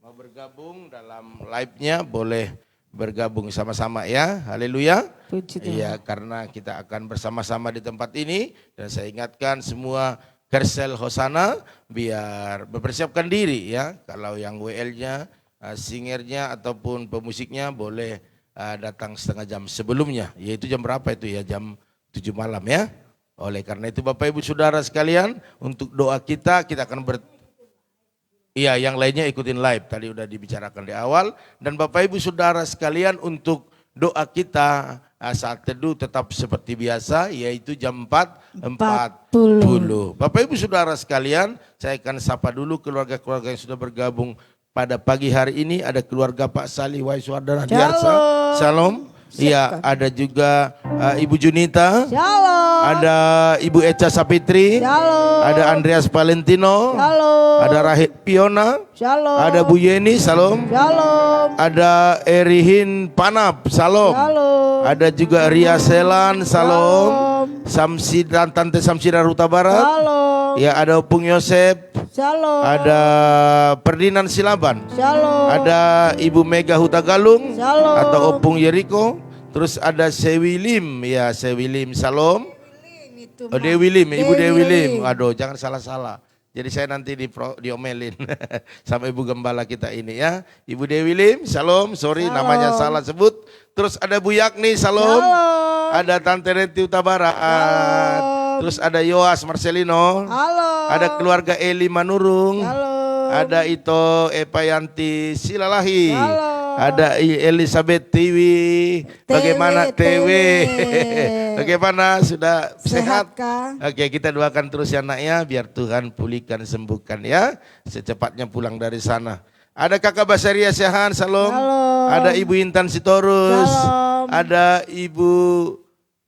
mau bergabung dalam live-nya boleh bergabung sama-sama ya. Haleluya.
Puji Tuhan.
Iya, karena kita akan bersama-sama di tempat ini dan saya ingatkan semua kersel Hosana biar mempersiapkan diri ya. Kalau yang WL-nya, singernya ataupun pemusiknya boleh datang setengah jam sebelumnya. Yaitu jam berapa itu ya? Jam 7 malam ya. Oleh karena itu Bapak Ibu Saudara sekalian, untuk doa kita akan Iya, yang lainnya ikutin live. Tadi udah dibicarakan di awal. Dan Bapak Ibu Saudara sekalian, untuk doa kita saat teduh tetap seperti biasa, yaitu jam 4.40. Bapak Ibu Saudara sekalian, saya akan sapa dulu keluarga-keluarga yang sudah bergabung pada pagi hari ini. Ada keluarga Pak Salih Waiswardana Diarsa. Shalom. Iya, ada juga Ibu Junita.
Shalom.
Ada Ibu Eca Sapitri.
Shalom.
Ada Andreas Valentino.
Shalom.
Ada Rahid Piona.
Shalom.
Ada Bu Yeni. Shalom.
Shalom.
Ada Erihin Panap. Shalom.
Shalom.
Ada juga Ria Selan. Shalom. Samsidan, Tante Samsida Ruta Barat.
Shalom.
Ya, ada Opung Yosep.
Shalom.
Ada Perdinan Silaban.
Shalom.
Ada Ibu Mega Hutagalung.
Shalom.
Atau Opung Yeriko. Terus ada Sewi Lim. Ya, Sewi Lim. Shalom. Oh, Dewi Lim, Ibu Dewi Lim. Aduh, jangan salah-salah. Jadi saya nanti diomelin sama Ibu Gembala kita ini ya. Ibu Dewi Lim, shalom. Sorry, namanya salah sebut. Terus ada Bu Yakni, shalom. Ada Tante Reti Utabarat. Terus ada Yoas Marcelino.
Halo.
Ada keluarga Eli Manurung.
Halo.
Ada Ito Epayanti Silalahi.
Halo.
Ada Elizabeth Tiwi. Bagaimana TW? Bagaimana, sudah sehat?
Kah?
Oke, kita doakan terus ya nak ya, biar Tuhan pulihkan, sembuhkan ya, secepatnya pulang dari sana. Ada Kakak Basaria Syahan, salam.
Halo.
Ada Ibu Intan Sitorus.
Salam.
Ada Ibu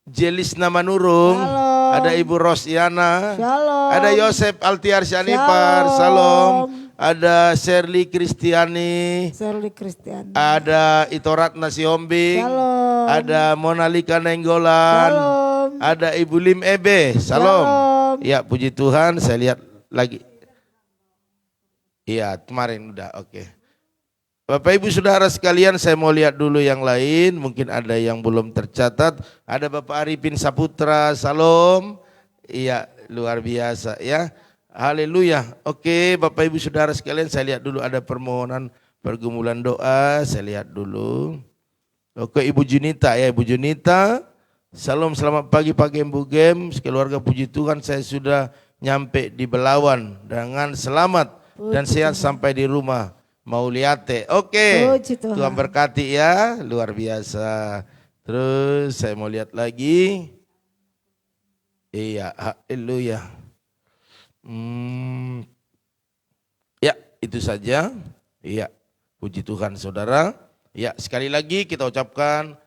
Jelisna Manurung.
Shalom.
Ada Ibu Rosiana.
Shalom.
Ada Yosep Altiar Syanipar. Salam. Ada Shirley Kristiani.
Shirley Kristiani.
Ada Itoratna Siombing.
Shalom.
Ada Monalika Nenggolan.
Shalom.
Ada Ibu Lim Ebe. Salam.
Shalom.
Ya, puji Tuhan, saya lihat lagi. Iya, kemarin udah, oke. Bapak Ibu Saudara sekalian, saya mau lihat dulu yang lain, mungkin ada yang belum tercatat. Ada Bapak Arifin Saputra, salam. Iya, luar biasa ya. Haleluya. Oke, Bapak Ibu Saudara sekalian, saya lihat dulu ada permohonan pergumulan doa, saya lihat dulu. Oke, Ibu Junita ya, Ibu Junita. Salam, selamat pagi Pak Gembu Gem, keluarga puji Tuhan saya sudah nyampe di Belawan dengan selamat dan sehat sampai di rumah. Mau liate. Oke.
Puji Tuhan.
Tuhan berkati ya, luar biasa. Terus saya mau lihat lagi. Iya, haleluya. Ya, itu saja. Iya, puji Tuhan saudara. Ya, sekali lagi kita ucapkan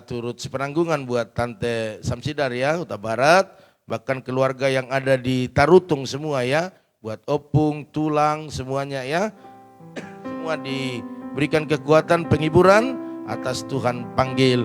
turut sepenanggungan buat Tante Samsidar ya, Huta Barat. Bahkan keluarga yang ada di Tarutung semua ya. Buat Opung, Tulang, semuanya ya. Semua diberikan kekuatan penghiburan atas Tuhan panggil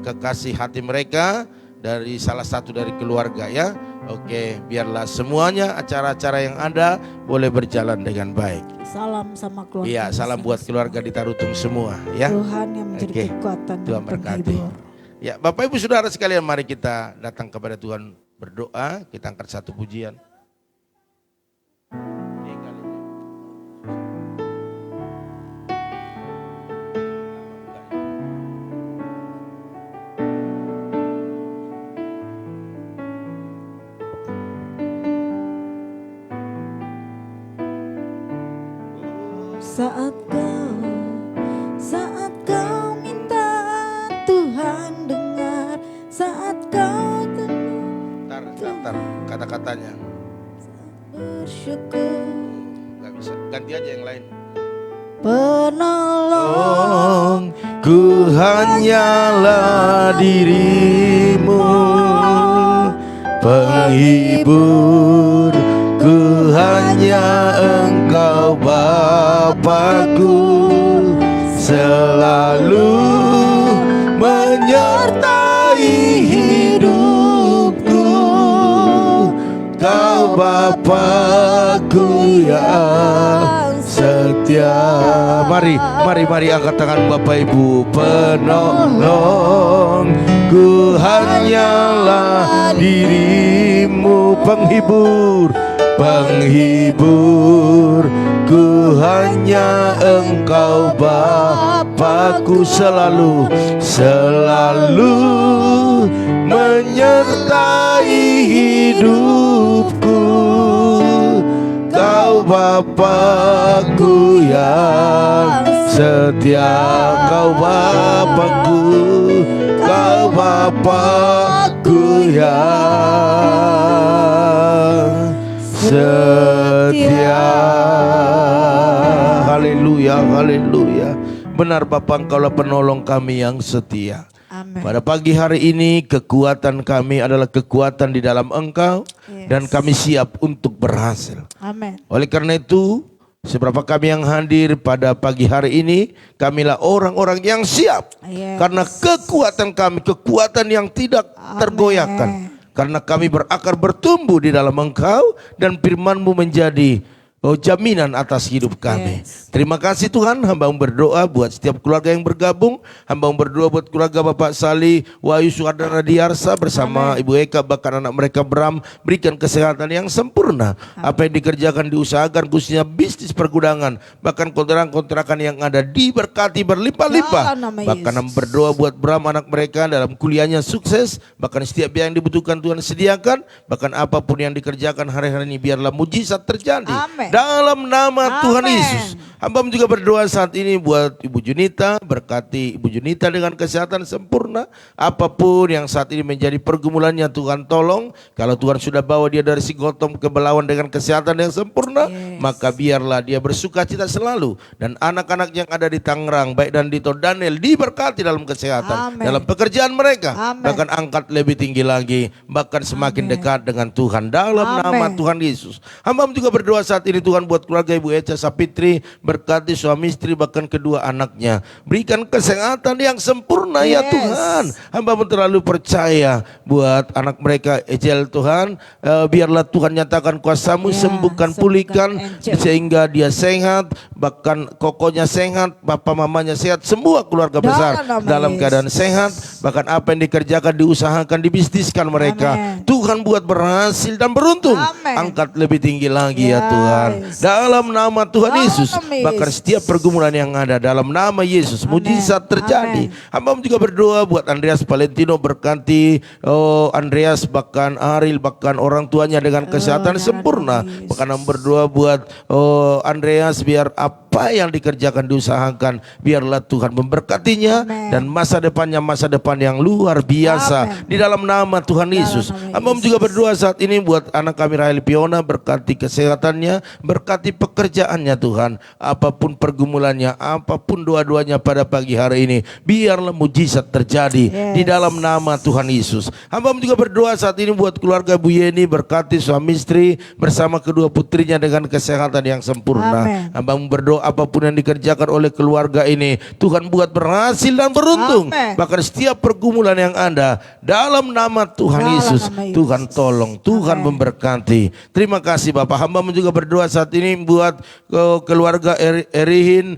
kekasih hati mereka dari salah satu dari keluarga ya. Oke, biarlah semuanya acara-acara yang ada boleh berjalan dengan baik.
Salam sama keluarga.
Iya, salam buat keluarga di Tarutung semua ya.
Tuhan yang menjadi kekuatan
Tuhan
dan
berkati.
penghibur.
Ya, Bapak Ibu Saudara sekalian, mari kita datang kepada Tuhan berdoa. Kita angkat satu pujian.
Saat kau minta Tuhan dengar, saat kau
Bentar, kata-katanya
bersyukur,
nggak bisa, ganti aja yang lain.
penolong
Ku hanyalah dirimu, penghibur, ku hanya Engkau Bapakku, selalu menyertai hidupku. Kau Bapakku yang setia. Mari angkat tangan Bapak Ibu. Penolong, ku hanyalah dirimu, penghibur, ku hanya Engkau Bapakku, selalu menyertai hidupku. Kau Bapakku yang setia, Kau Bapakku yang setia. Haleluya, haleluya. Benar Bapa, Engkaulah penolong kami yang setia.
Amen.
Pada pagi hari ini kekuatan kami adalah kekuatan di dalam Engkau, dan kami siap untuk berhasil.
Amen.
Oleh karena itu, seberapa kami yang hadir pada pagi hari ini, kamilah orang-orang yang siap. Karena kekuatan kami, kekuatan yang tidak tergoyahkan. Karena kami berakar bertumbuh di dalam Engkau, dan firman-Mu menjadi jaminan atas hidup kami. Terima kasih Tuhan. Hamba berdoa buat setiap keluarga yang bergabung. Hamba berdoa buat keluarga Bapak Sali, Wahyu Suhadana Diarsa bersama Ibu Eka, bahkan anak mereka Bram. Berikan kesehatan yang sempurna. Apa yang dikerjakan, diusahakan, khususnya bisnis pergudangan, bahkan kontrakan-kontrakan yang ada diberkati berlimpah-limpah. Bahkan hamba berdoa buat Bram, anak mereka dalam kuliahnya sukses. Bahkan setiap yang dibutuhkan Tuhan sediakan. Bahkan apapun yang dikerjakan hari-hari ini, biarlah mujizat terjadi. Dalam nama Tuhan Yesus. Hamba juga berdoa saat ini buat Ibu Junita, berkati Ibu Junita dengan kesehatan sempurna. Apapun yang saat ini menjadi pergumulannya, Tuhan tolong. Kalau Tuhan sudah bawa dia dari Sigotom ke Belawan dengan kesehatan yang sempurna, maka biarlah dia bersuka cita selalu. Dan anak-anak yang ada di Tangerang, baik dan Dito Daniel, diberkati dalam kesehatan, dalam pekerjaan mereka. Bahkan angkat lebih tinggi lagi, bahkan semakin dekat dengan Tuhan. Dalam nama Tuhan Yesus. Hamba juga berdoa saat ini Tuhan buat keluarga Ibu Eca Sapitri, berkati suami istri bahkan kedua anaknya. Berikan kesehatan yang sempurna ya Tuhan. Hamba terlalu percaya buat anak mereka Ejel Tuhan. Biarlah Tuhan nyatakan kuasa-Mu, sembuhkan, pulihkan sehingga dia sehat, bahkan kokonya sehat, bapak mamanya sehat, semua keluarga besar dalam keadaan sehat. Bahkan apa yang dikerjakan, diusahakan, dibisniskan mereka, Tuhan buat berhasil dan beruntung. Angkat lebih tinggi lagi ya Tuhan. Dalam nama Tuhan Yesus. Bahkan setiap pergumulan yang ada, dalam nama Yesus, mujizat terjadi. Hamba juga berdoa buat Andreas Valentino, berkati Andreas, bahkan Aril, bahkan orang tuanya dengan kesehatan sempurna. Bahkan hamba berdoa buat Andreas biar apa yang dikerjakan diusahakan, biarlah Tuhan memberkatinya.
Amen.
Dan masa depannya masa depan yang luar biasa.
Amen.
Di dalam nama Tuhan Yesus.
nama
Hamba juga berdoa saat ini buat anak kami Rahel Piona, berkati kesehatannya, berkati pekerjaannya Tuhan. Apapun pergumulannya, apapun doa-doanya pada pagi hari ini, biarlah mujizat terjadi di dalam nama Tuhan Yesus. Hamba juga berdoa saat ini buat keluarga Bu Yeni, berkati suami istri bersama kedua putrinya dengan kesehatan yang sempurna.
Amen.
Hamba berdoa apapun yang dikerjakan oleh keluarga ini, Tuhan buat berhasil dan beruntung.
Amen.
Bahkan setiap pergumulan yang ada, dalam nama Tuhan
Dalam
Yesus,
nama Yesus.
Tuhan tolong, Tuhan
Amen.
memberkati. Terima kasih Bapak. Hamba juga berdoa saat ini buat keluarga Erihin,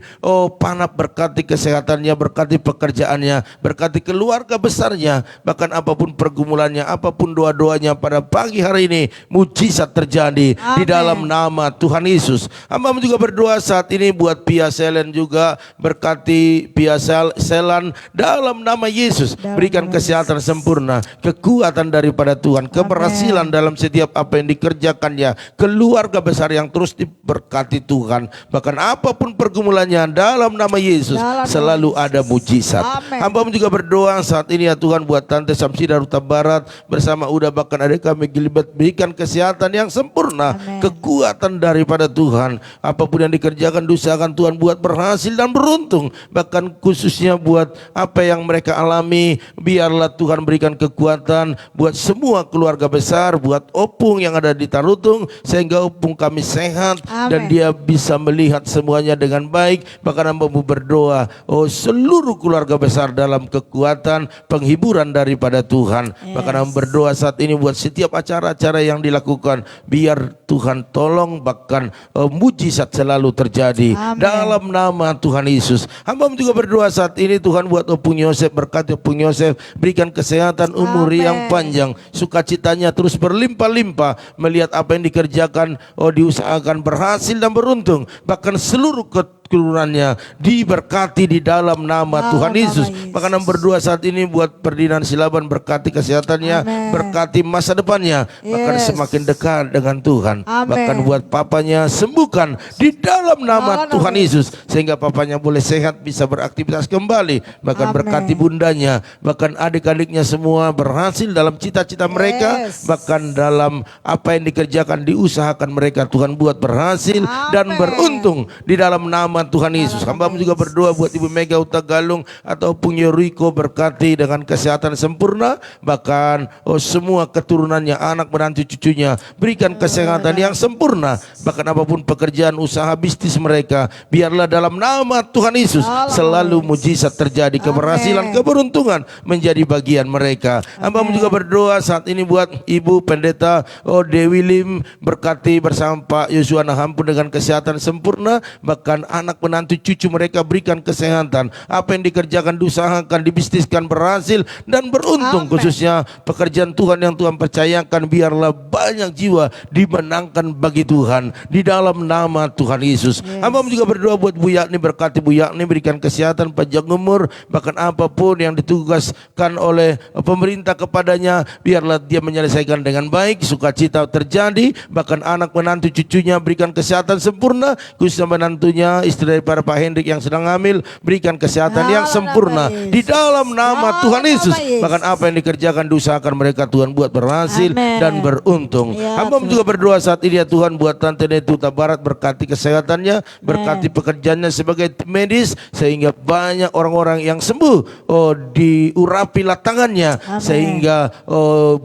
Panap, berkati kesehatannya, berkati pekerjaannya, berkati keluarga besarnya. Bahkan apapun pergumulannya, apapun doa-doanya pada pagi hari ini, mujizat terjadi.
Amen.
Di dalam nama Tuhan Yesus. Hamba juga berdoa saat ini buat Pia Selen juga, berkati Pia Selan dalam nama Yesus. Berikan kesehatan sempurna, kekuatan daripada Tuhan, keberhasilan dalam setiap apa yang dikerjakannya, keluarga besar yang terus diberkati Tuhan. Bahkan apapun pergumulannya, dalam nama Yesus selalu ada mujizat.
Amen.
Hamba juga berdoa saat ini ya Tuhan buat Tante Samsida Ruta Barat bersama Uda, bahkan adik kami Gilbert, berikan kesehatan yang sempurna,
Amen.
kekuatan daripada Tuhan. Apapun yang dikerjakan diusahakan Tuhan buat berhasil dan beruntung. Bahkan khususnya buat apa yang mereka alami, biarlah Tuhan berikan kekuatan buat semua keluarga besar, buat Opung yang ada di Tarutung, sehingga Opung kami sehat.
Amen.
Dan dia bisa melihat semuanya dengan baik. Bahkan hamba berdoa, seluruh keluarga besar dalam kekuatan penghiburan daripada Tuhan. Bahkan hamba berdoa saat ini buat setiap acara-acara yang dilakukan, biar Tuhan tolong, bahkan mujizat selalu terjadi.
Amen.
Dalam nama Tuhan Yesus. Hamba juga berdoa saat ini Tuhan buat Opung Yosef, berkati Opung Yosef, berikan kesehatan, umur
Amen.
yang panjang, sukacitanya terus berlimpah-limpah melihat apa yang dikerjakan, diusahakan berhasil dan beruntung. Bahkan seluruh keturunannya diberkati di dalam nama Tuhan Yesus. Bahkan hamba berdoa saat ini buat Ferdinand Silaban, berkati kesehatannya,
Amen.
berkati masa depannya, bahkan semakin dekat dengan Tuhan.
Amen.
Bahkan buat papanya sembuhkan di dalam nama
Dalam
Tuhan
nama
Yesus, sehingga papanya boleh sehat, bisa beraktivitas kembali. Bahkan
Amen.
berkati bundanya, bahkan adik-adiknya semua berhasil dalam cita-cita mereka, bahkan dalam apa yang dikerjakan diusahakan mereka, Tuhan buat berhasil dan
Amen.
beruntung di dalam nama Tuhan Yesus. Hamba juga berdoa buat Ibu Mega Utagalung ataupun Yoriko, berkati dengan kesehatan sempurna, bahkan semua keturunannya, anak menantu cucunya, berikan kesehatan yang sempurna. Bahkan apapun pekerjaan, usaha, bisnis mereka, biarlah dalam nama Tuhan Yesus selalu mujizat terjadi, keberhasilan, keberuntungan menjadi bagian mereka. Hamba juga berdoa saat ini buat Ibu Pendeta Dewi Lim, berkati bersama Pak Yosua Nahampun dengan kesehatan sempurna, bahkan anak menantu cucu mereka berikan kesehatan. Apa yang dikerjakan diusahakan, dibisniskan berhasil dan beruntung.
Amen.
Khususnya pekerjaan Tuhan yang Tuhan percayakan, biarlah banyak jiwa dimenangkan bagi Tuhan di dalam nama Tuhan Yesus. Hamba juga berdoa buat Bu Yakni, berkati Bu Yakni, berikan kesehatan, panjang umur, bahkan apapun yang ditugaskan oleh pemerintah kepadanya, biarlah dia menyelesaikan dengan baik, sukacita terjadi. Bahkan anak menantu cucunya berikan kesehatan sempurna, khususnya menantunya, istri daripada Pak Hendrik yang sedang hamil, berikan kesehatan yang sempurna di dalam nama Tuhan Yesus. Bahkan apa yang dikerjakan diusahakan mereka, Tuhan buat berhasil dan beruntung. Hamba juga berdoa saat ini ya Tuhan buat Tante Netu Tabarat, berkati kesehatannya, berkati pekerjaannya sebagai tim medis, sehingga banyak orang-orang yang sembuh, diurapilah tangannya, sehingga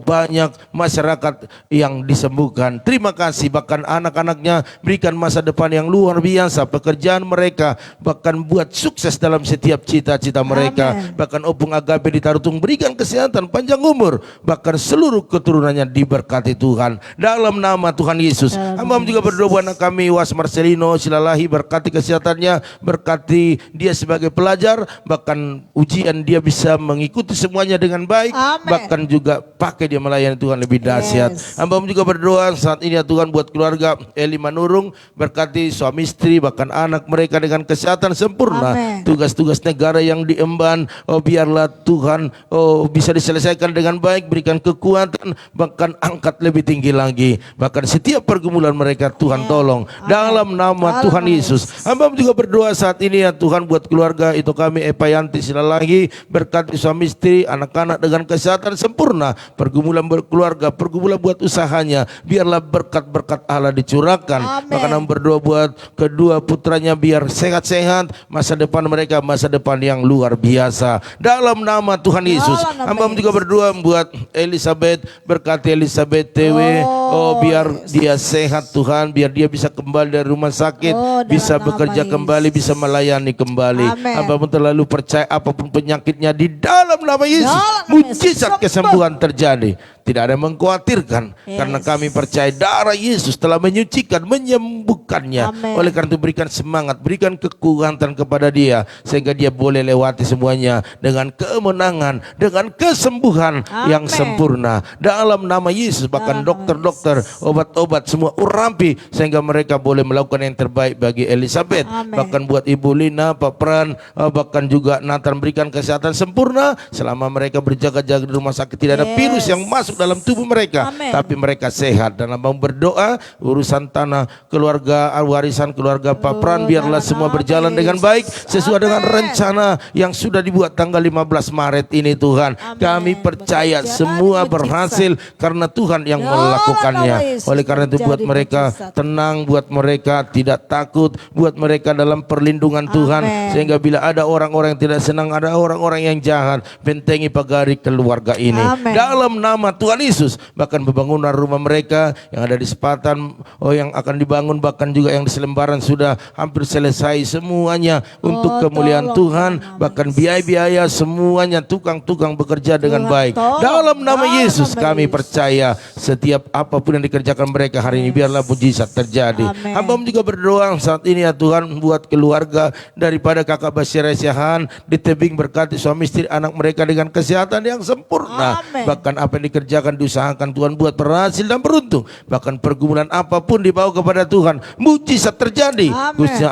banyak masyarakat yang disembuhkan. Terima kasih. Bahkan anak-anaknya berikan masa depan yang luar biasa, pekerjaan mereka, bahkan buat sukses dalam setiap cita-cita mereka. Bahkan Opung Agape di Tarutung berikan kesehatan, panjang umur, bahkan seluruh keturunannya diberkati Tuhan dalam nama Tuhan Yesus. Hamba juga berdoa buat anak kami Was Marcelino Silalahi, berkati kesehatannya, berkati dia sebagai pelajar, bahkan ujian dia bisa mengikuti semuanya dengan baik. Bahkan juga pakai dia melayani Tuhan lebih dahsyat. Hamba juga berdoa saat ini ya Tuhan buat keluarga Eli Manurung, berkati suami istri, bahkan anak anak mereka dengan kesehatan sempurna.
Amin.
Tugas-tugas negara yang diemban, biarlah Tuhan bisa diselesaikan dengan baik, berikan kekuatan, bahkan angkat lebih tinggi lagi. Bahkan setiap pergumulan mereka Tuhan tolong. Dalam nama Tuhan Yesus. Hamba juga berdoa saat ini ya Tuhan buat keluarga itu kami Epayanti Silalagi, berkati suami istri, anak-anak dengan kesehatan sempurna. Pergumulan berkeluarga, pergumulan buat usahanya, biarlah berkat-berkat Allah dicurahkan.
Amin.
Bahkan hamba berdoa buat kedua putranya biar sehat-sehat, masa depan mereka masa depan yang luar biasa. Dalam nama Tuhan Yesus.
Dalam nama
Hamba juga berdoa buat Elizabeth, berkati Elizabeth TW, biar dia sehat Tuhan, biar dia bisa kembali dari rumah sakit,
dalam
bisa
nama
bekerja
Yesus.
kembali, bisa melayani kembali.
Amin.
Hamba pun terlalu percaya apapun penyakitnya di dalam nama Yesus,
Dalam nama
mujizat
Yesus.
kesembuhan terjadi. Tidak ada yang mengkhawatirkan, karena
Yes.
kami percaya darah Yesus telah menyucikan, menyembuhkannya.
Amin.
Oleh karena itu berikan semangat, berikan kekuatan kepada dia, sehingga dia boleh lewati semuanya dengan kemenangan, dengan kesembuhan yang
Amin.
sempurna. Dalam nama Yesus, bahkan
Dalam nama
dokter-dokter, obat-obat semua urapi, sehingga mereka boleh melakukan yang terbaik bagi Elizabeth.
Amin.
Bahkan buat Ibu Lina, Pak Pran, bahkan juga Nathan, berikan kesehatan sempurna selama mereka berjaga-jaga di rumah sakit. Tidak ada
Yes.
virus yang masuk dalam tubuh mereka,
Amin.
tapi mereka sehat. Dan abang berdoa urusan tanah keluarga, warisan keluarga Pak Pran, biarlah
dalam
semua
nama
berjalan dengan
Yesus.
baik sesuai dengan
Amin.
rencana yang sudah dibuat tanggal 15 Maret ini Tuhan.
Amin.
Kami percaya
Bekerja
semua
mujizat.
berhasil karena Tuhan yang
Dalam
melakukannya.
nama Yesus
Oleh karena itu buat
terjadi
mereka
mujizat.
tenang, buat mereka tidak takut, buat mereka dalam perlindungan Tuhan.
Amin.
Sehingga bila ada orang-orang yang tidak senang, ada orang-orang yang jahat, bentengi pagari keluarga ini.
Amin.
Dalam nama Tuhan Yesus, bahkan pembangunan rumah mereka yang ada di Sepatan, yang akan dibangun, bahkan juga yang di Selembaran sudah hampir selesai semuanya untuk kemuliaan
tolong
Tuhan.
dalam nama
Bahkan biaya-biaya semuanya, tukang-tukang bekerja dengan
Tuhan,
baik.
tolong
Dalam nama
dalam
Yesus
nama
kami
Yesus.
percaya setiap apapun yang dikerjakan mereka hari ini biarlah mujizat terjadi.
Amin.
Hamba juga berdoa saat ini ya Tuhan buat keluarga daripada kakak Basyara Syahan di tebing, berkati suami istri anak mereka dengan kesehatan yang sempurna.
Amin.
Bahkan apa yang dikerjakan diusahakan Tuhan buat berhasil dan beruntung. Bahkan pergumulan apapun dibawa kepada Tuhan, mujizat terjadi.
Amin.
Khususnya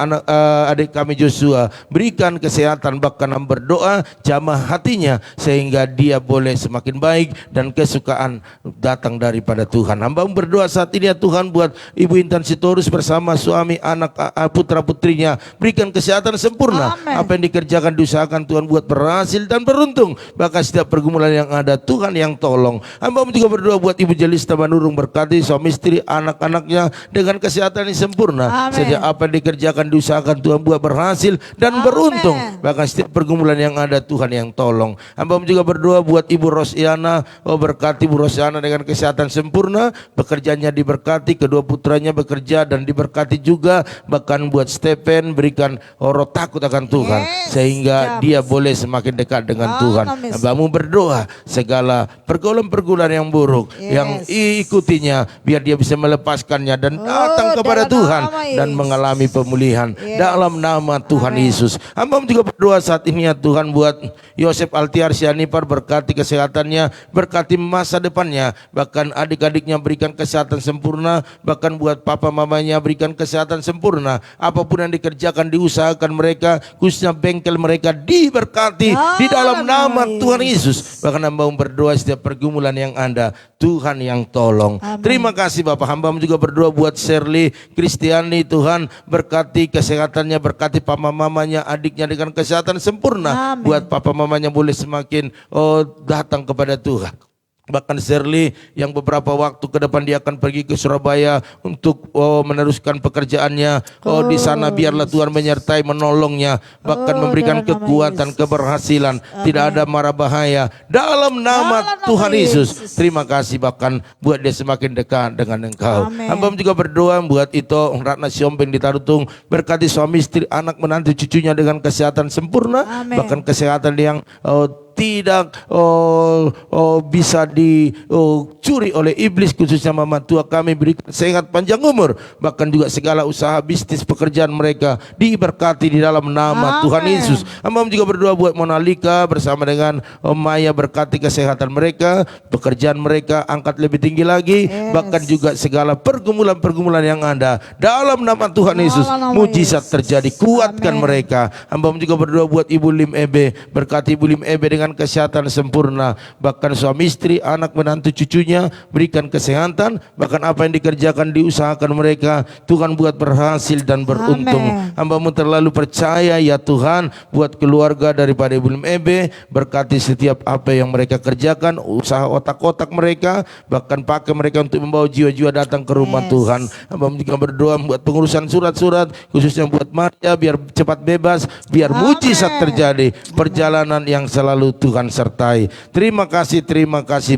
adik kami Joshua, berikan kesehatan, bahkan berdoa jamah hatinya sehingga dia boleh semakin baik dan kesukaan datang daripada Tuhan. Hamba berdoa saat ini ya Tuhan buat Ibu Intan Sitorus bersama suami, anak, putra putrinya, berikan kesehatan sempurna.
Amin.
Apa yang dikerjakan diusahakan Tuhan buat berhasil dan beruntung. Bahkan setiap pergumulan yang ada Tuhan yang tolong. Hamba juga berdoa buat Ibu Jelista Manurung, berkati suami istri anak-anaknya dengan kesehatan yang sempurna.
Amin.
Sejak apa yang dikerjakan diusahakan Tuhan buat berhasil dan
Amin.
beruntung. Bahkan setiap pergumulan yang ada Tuhan yang tolong. Hamba juga berdoa buat Ibu Rosiana, berkati Ibu Rosiana dengan kesehatan sempurna, bekerjanya diberkati, kedua putranya bekerja dan diberkati juga. Bahkan buat Stephen, berikan roh takut akan Tuhan,
Yes.
sehingga
Siap.
dia boleh semakin dekat dengan Tuhan.
Amin.
Hambamu berdoa segala pergaulan-pergaulan yang buruk yang
Yes.
ikutinya, biar dia bisa melepaskannya dan datang kepada
dalam
Tuhan
nama
dan
Yesus.
mengalami pemulihan
Yes.
dalam nama Tuhan
Amin.
Yesus. Hamba juga berdoa saat ini ya Tuhan buat Yosef Altiar Sianipar, berkati kesehatannya, berkati masa depannya, bahkan adik-adiknya berikan kesehatan sempurna, bahkan buat papa mamanya berikan kesehatan sempurna. Apapun yang dikerjakan diusahakan mereka, khususnya bengkel mereka diberkati di dalam nama Tuhan Yesus. Bahkan hamba berdoa setiap pergumulan yang ada Tuhan yang tolong.
Amin.
Terima kasih Bapak. Hamba juga berdoa buat Shirley Kristiani, Tuhan berkati kesehatannya, berkati papa mamanya, adiknya dengan kesehatan sempurna.
Amin.
Buat papa mamanya boleh semakin datang kepada Tuhan. Bahkan Shirley yang beberapa waktu ke depan dia akan pergi ke Surabaya untuk meneruskan pekerjaannya. Di sana biarlah Tuhan menyertai, menolongnya, bahkan memberikan
dalam nama
kekuatan,
Yesus.
keberhasilan. Tidak ada mara bahaya dalam nama
Dalam nama
Tuhan Yesus.
Yesus.
Terima kasih bahkan buat dia semakin dekat dengan Engkau.
Amin.
Hamba juga berdoa buat Ito Ratna Siombeng di Tarutung, berkati suami istri, anak, menantu, cucunya dengan kesehatan sempurna.
Amin.
Bahkan kesehatan yang tidak bisa dicuri oleh iblis, khususnya mama tua kami, berikan sehat panjang umur, bahkan juga segala usaha bisnis pekerjaan mereka diberkati di dalam nama Tuhan Yesus. Hamba juga berdoa buat Monalika bersama dengan Om Maya, berkati kesehatan mereka, pekerjaan mereka angkat lebih tinggi lagi, bahkan juga segala pergumulan-pergumulan yang ada dalam nama Tuhan Yesus, mujizat terjadi, kuatkan mereka. Hamba juga berdoa buat Ibu Lim Ebe, berkati Ibu Lim Ebe dengan kesehatan sempurna, bahkan suami istri, anak menantu cucunya berikan kesehatan, bahkan apa yang dikerjakan diusahakan mereka Tuhan buat berhasil dan beruntung. Hamba-Mu terlalu percaya ya Tuhan buat keluarga daripada Ibu Lim Ebe, berkati setiap apa yang mereka kerjakan, usaha otak-otak mereka, bahkan pakai mereka untuk membawa jiwa-jiwa datang ke rumah Tuhan. Hamba-Mu juga berdoa buat pengurusan surat-surat, khususnya buat Maria, biar cepat bebas, biar mujizat terjadi, perjalanan yang selalu Tuhan sertai. Terima kasih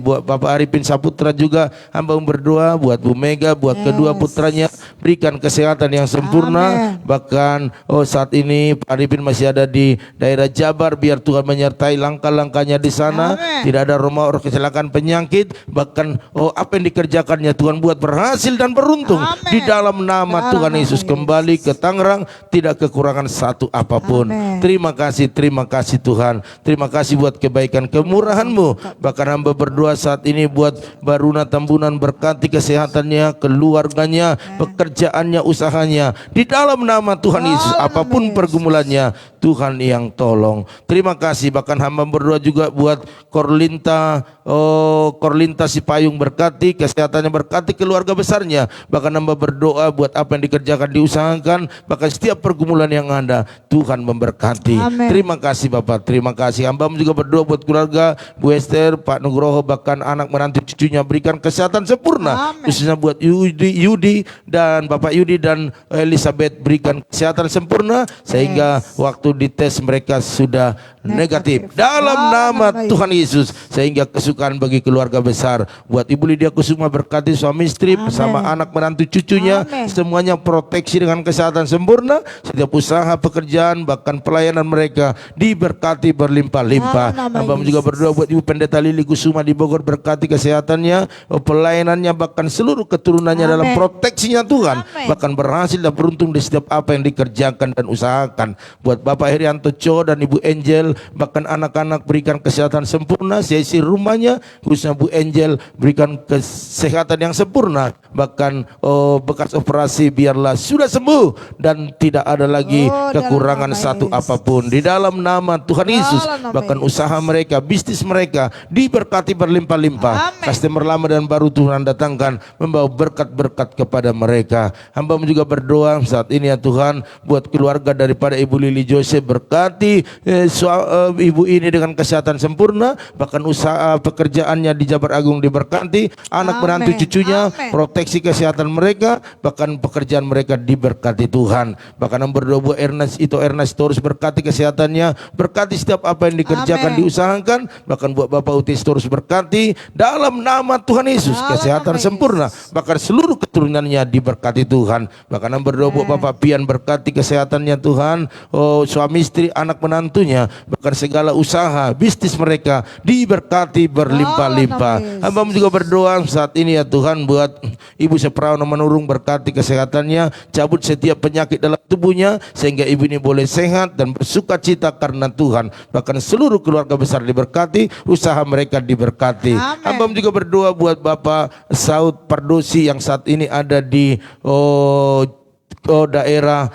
buat Bapak Arifin Saputra juga. Hamba berdoa buat Bu Mega, buat kedua putranya, berikan kesehatan yang sempurna. Bahkan saat ini Pak Arifin masih ada di daerah Jabar, biar Tuhan menyertai langkah-langkahnya di sana. Tidak ada rumah kecelakaan penyakit, bahkan apa yang dikerjakannya Tuhan buat berhasil dan beruntung di dalam nama Tuhan Yesus. Kembali ke Tangerang tidak kekurangan satu apapun. Terima kasih Tuhan. Terima kasih buat kebaikan kemurahan-Mu. Bahkan hamba berdoa saat ini buat Baruna Tambunan, berkati kesehatannya, keluarganya, pekerjaannya, usahanya di dalam nama Tuhan Yesus. Apapun pergumulannya, Tuhan yang tolong. Terima kasih. Bahkan hamba berdoa juga buat Korlinta Sipayung, berkati kesehatannya, berkati keluarga besarnya. Bahkan hamba berdoa buat apa yang dikerjakan, diusahakan, bahkan setiap pergumulan yang ada Tuhan memberkati. Terima kasih Bapak, terima kasih. Hamba juga berdoa buat keluarga Bu Esther, Pak Nugroho, bahkan anak menantu cucunya, berikan kesehatan sempurna. Khususnya buat Yudi dan Bapak Yudi dan Elizabeth, berikan kesehatan sempurna sehingga waktu dites mereka sudah negatif dalam nama Tuhan Yesus, sehingga kesukaan bagi keluarga besar. Buat Ibu Lydia Kusuma, berkati suami istri bersama anak menantu cucunya, semuanya proteksi dengan kesehatan sempurna. Setiap usaha, pekerjaan, bahkan pelayanan mereka diberkati berlimpah-limpah. Hamba juga berdoa buat Ibu Pendeta Lili Kusuma di Bogor, berkati kesehatannya, pelayanannya, bahkan seluruh keturunannya dalam proteksinya Tuhan, bahkan berhasil dan beruntung di setiap apa yang dikerjakan dan usahakan. Buat Bapak Herianto Cho dan Ibu Angel, bahkan anak-anak berikan kesehatan sempurna, seisi rumahnya, khususnya Bu Angel berikan kesehatan yang sempurna, bahkan bekas operasi biarlah sudah sembuh dan tidak ada lagi kekurangan satu apapun di dalam nama Tuhan Yesus. Bahkan usaha mereka, bisnis mereka diberkati berlimpah-limpah. Customer lama dan baru Tuhan datangkan, membawa berkat-berkat kepada mereka. Hamba juga berdoa saat ini ya Tuhan buat keluarga daripada Ibu Lili Joseph, berkati ibu ini dengan kesehatan sempurna, bahkan usaha pekerjaannya di Jabar Agung diberkati, anak menantu cucunya, proteksi kesehatan mereka, bahkan pekerjaan mereka diberkati Tuhan. Bahkan yang berdoa buat Ernest terus berkati kesehatannya, berkati setiap apa yang dikerjakan, diusahakan, bahkan buat Bapak Utis terus berkati dalam nama Tuhan Yesus, kesehatan sempurna, bahkan seluruh keturunannya diberkati Tuhan. Bahkan yang berdoa buat Bapak Pian, berkati kesehatannya Tuhan, suami istri, anak menantunya, bahkan segala usaha bisnis mereka diberkati berlimpah-limpah. Hamba juga berdoa saat ini ya Tuhan buat Ibu Seprawana Menurung, berkati kesehatannya, cabut setiap penyakit dalam tubuhnya sehingga ibu ini boleh sehat dan bersuka cita karena Tuhan. Bahkan seluruh keluarga besar diberkati, usaha mereka diberkati. Hamba juga berdoa buat Bapak Saud Pardosi yang saat ini ada di daerah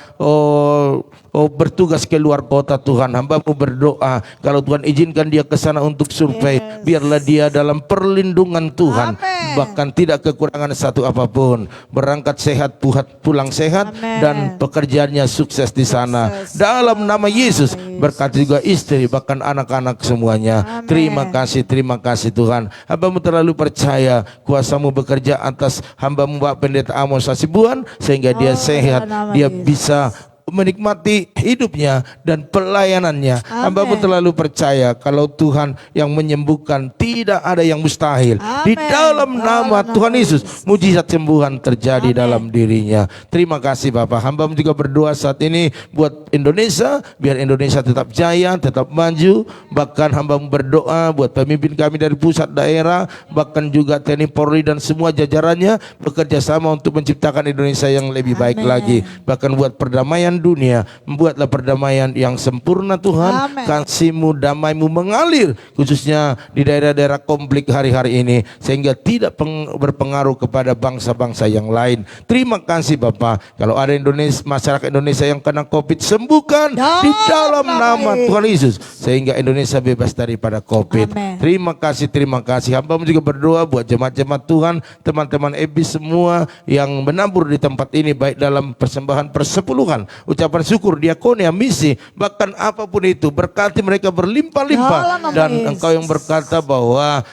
bertugas ke luar kota Tuhan. Hamba-Mu berdoa kalau Tuhan izinkan dia ke sana untuk survei, biarlah dia dalam perlindungan Tuhan, bahkan tidak kekurangan satu apapun, berangkat sehat, pulang sehat, dan pekerjaannya sukses di sana dalam nama Yesus. Berkati juga istri, bahkan anak-anak semuanya. Terima kasih Tuhan. Hamba-Mu terlalu percaya kuasa-Mu bekerja atas hamba-Mu Bapak Pendeta Amos Hasibuan, sehingga dia sehat, dia bisa menikmati hidupnya dan pelayanannya. Hamba-Mu
Amin.
terlalu percaya kalau Tuhan yang menyembuhkan, tidak ada yang mustahil. Di
Amin.
dalam nama
Dalam
Tuhan
nama
Yesus, mujizat sembuhan terjadi
Amin.
dalam dirinya. Terima kasih Bapak. Hamba-Mu juga berdoa saat ini buat Indonesia, biar Indonesia tetap jaya, tetap maju. Bahkan hamba-Mu berdoa buat pemimpin kami dari pusat, daerah, bahkan juga TNI Polri dan semua jajarannya bekerja sama untuk menciptakan Indonesia yang lebih baik
Amin.
lagi. Bahkan buat perdamaian dunia, membuatlah perdamaian yang sempurna Tuhan.
Amin.
Kasih-Mu, damai-Mu mengalir khususnya di daerah-daerah konflik hari-hari ini, sehingga tidak berpengaruh kepada bangsa-bangsa yang lain. Terima kasih Bapak. Kalau ada masyarakat Indonesia yang kena COVID, sembuhkan di dalam nama Tuhan Yesus, sehingga Indonesia bebas daripada COVID.
Amin.
Terima kasih, terima kasih. Hamba-Mu juga berdoa buat jemaat-jemaat Tuhan, teman-teman EBI semua yang menabur di tempat ini, baik dalam persembahan persepuluhan, ucapan syukur, diakonia, misi, bahkan apapun itu, berkati mereka berlimpah-limpah.
Dalam nama
Dan
Yesus.
Engkau yang berkata bahwa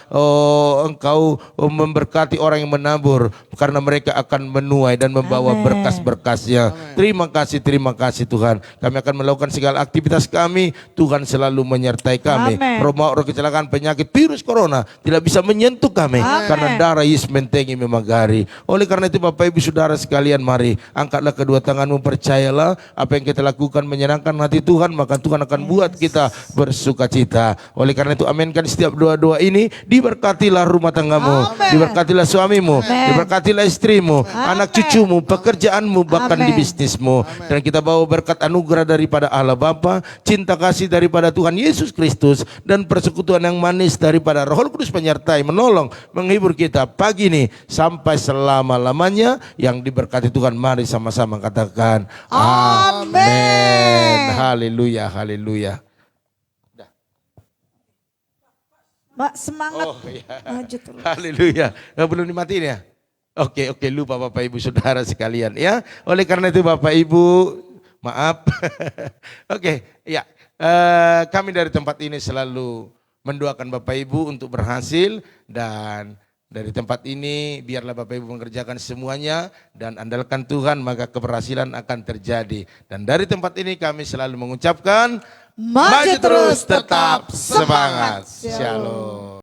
Engkau memberkati orang yang menabur, karena mereka akan menuai dan membawa
Amin.
berkas-berkasnya. Terima kasih Tuhan. Kami akan melakukan segala aktivitas kami, Tuhan selalu menyertai kami.
Amin.
Roh kecelakaan, penyakit, virus corona tidak bisa menyentuh kami,
Amin.
karena darah Yesus mentengi memagari. Oleh karena itu Bapak Ibu Saudara sekalian, mari angkatlah kedua tanganmu, percayalah apa yang kita lakukan menyenangkan hati Tuhan, maka Tuhan akan buat kita bersuka cita. Oleh karena itu aminkan setiap doa-doa ini. Diberkatilah rumah tanggamu,
Amin.
diberkatilah suamimu,
Amin.
diberkatilah istrimu, anak cucumu, pekerjaanmu, bahkan di
Amin.
bisnismu. Dan kita bawa berkat anugerah daripada Allah Bapa, cinta kasih daripada Tuhan Yesus Kristus, dan persekutuan yang manis daripada Roh Kudus penyertai, menolong, menghibur kita pagi ini sampai selama-lamanya. Yang diberkati Tuhan, mari sama-sama katakan amin. Haleluya, haleluya.
Mbak, semangat.
Oh ya,
Maju terus.
haleluya. Belum dimatiin ya? Oke, lupa Bapak Ibu Saudara sekalian ya. Oleh karena itu Bapak Ibu, maaf. Oke, ya. Kami dari tempat ini selalu mendoakan Bapak Ibu untuk berhasil, dan dari tempat ini biarlah Bapak Ibu mengerjakan semuanya dan andalkan Tuhan, maka keberhasilan akan terjadi. Dan dari tempat ini kami selalu mengucapkan
Maju terus, tetap
semangat.
semangat.
Shalom.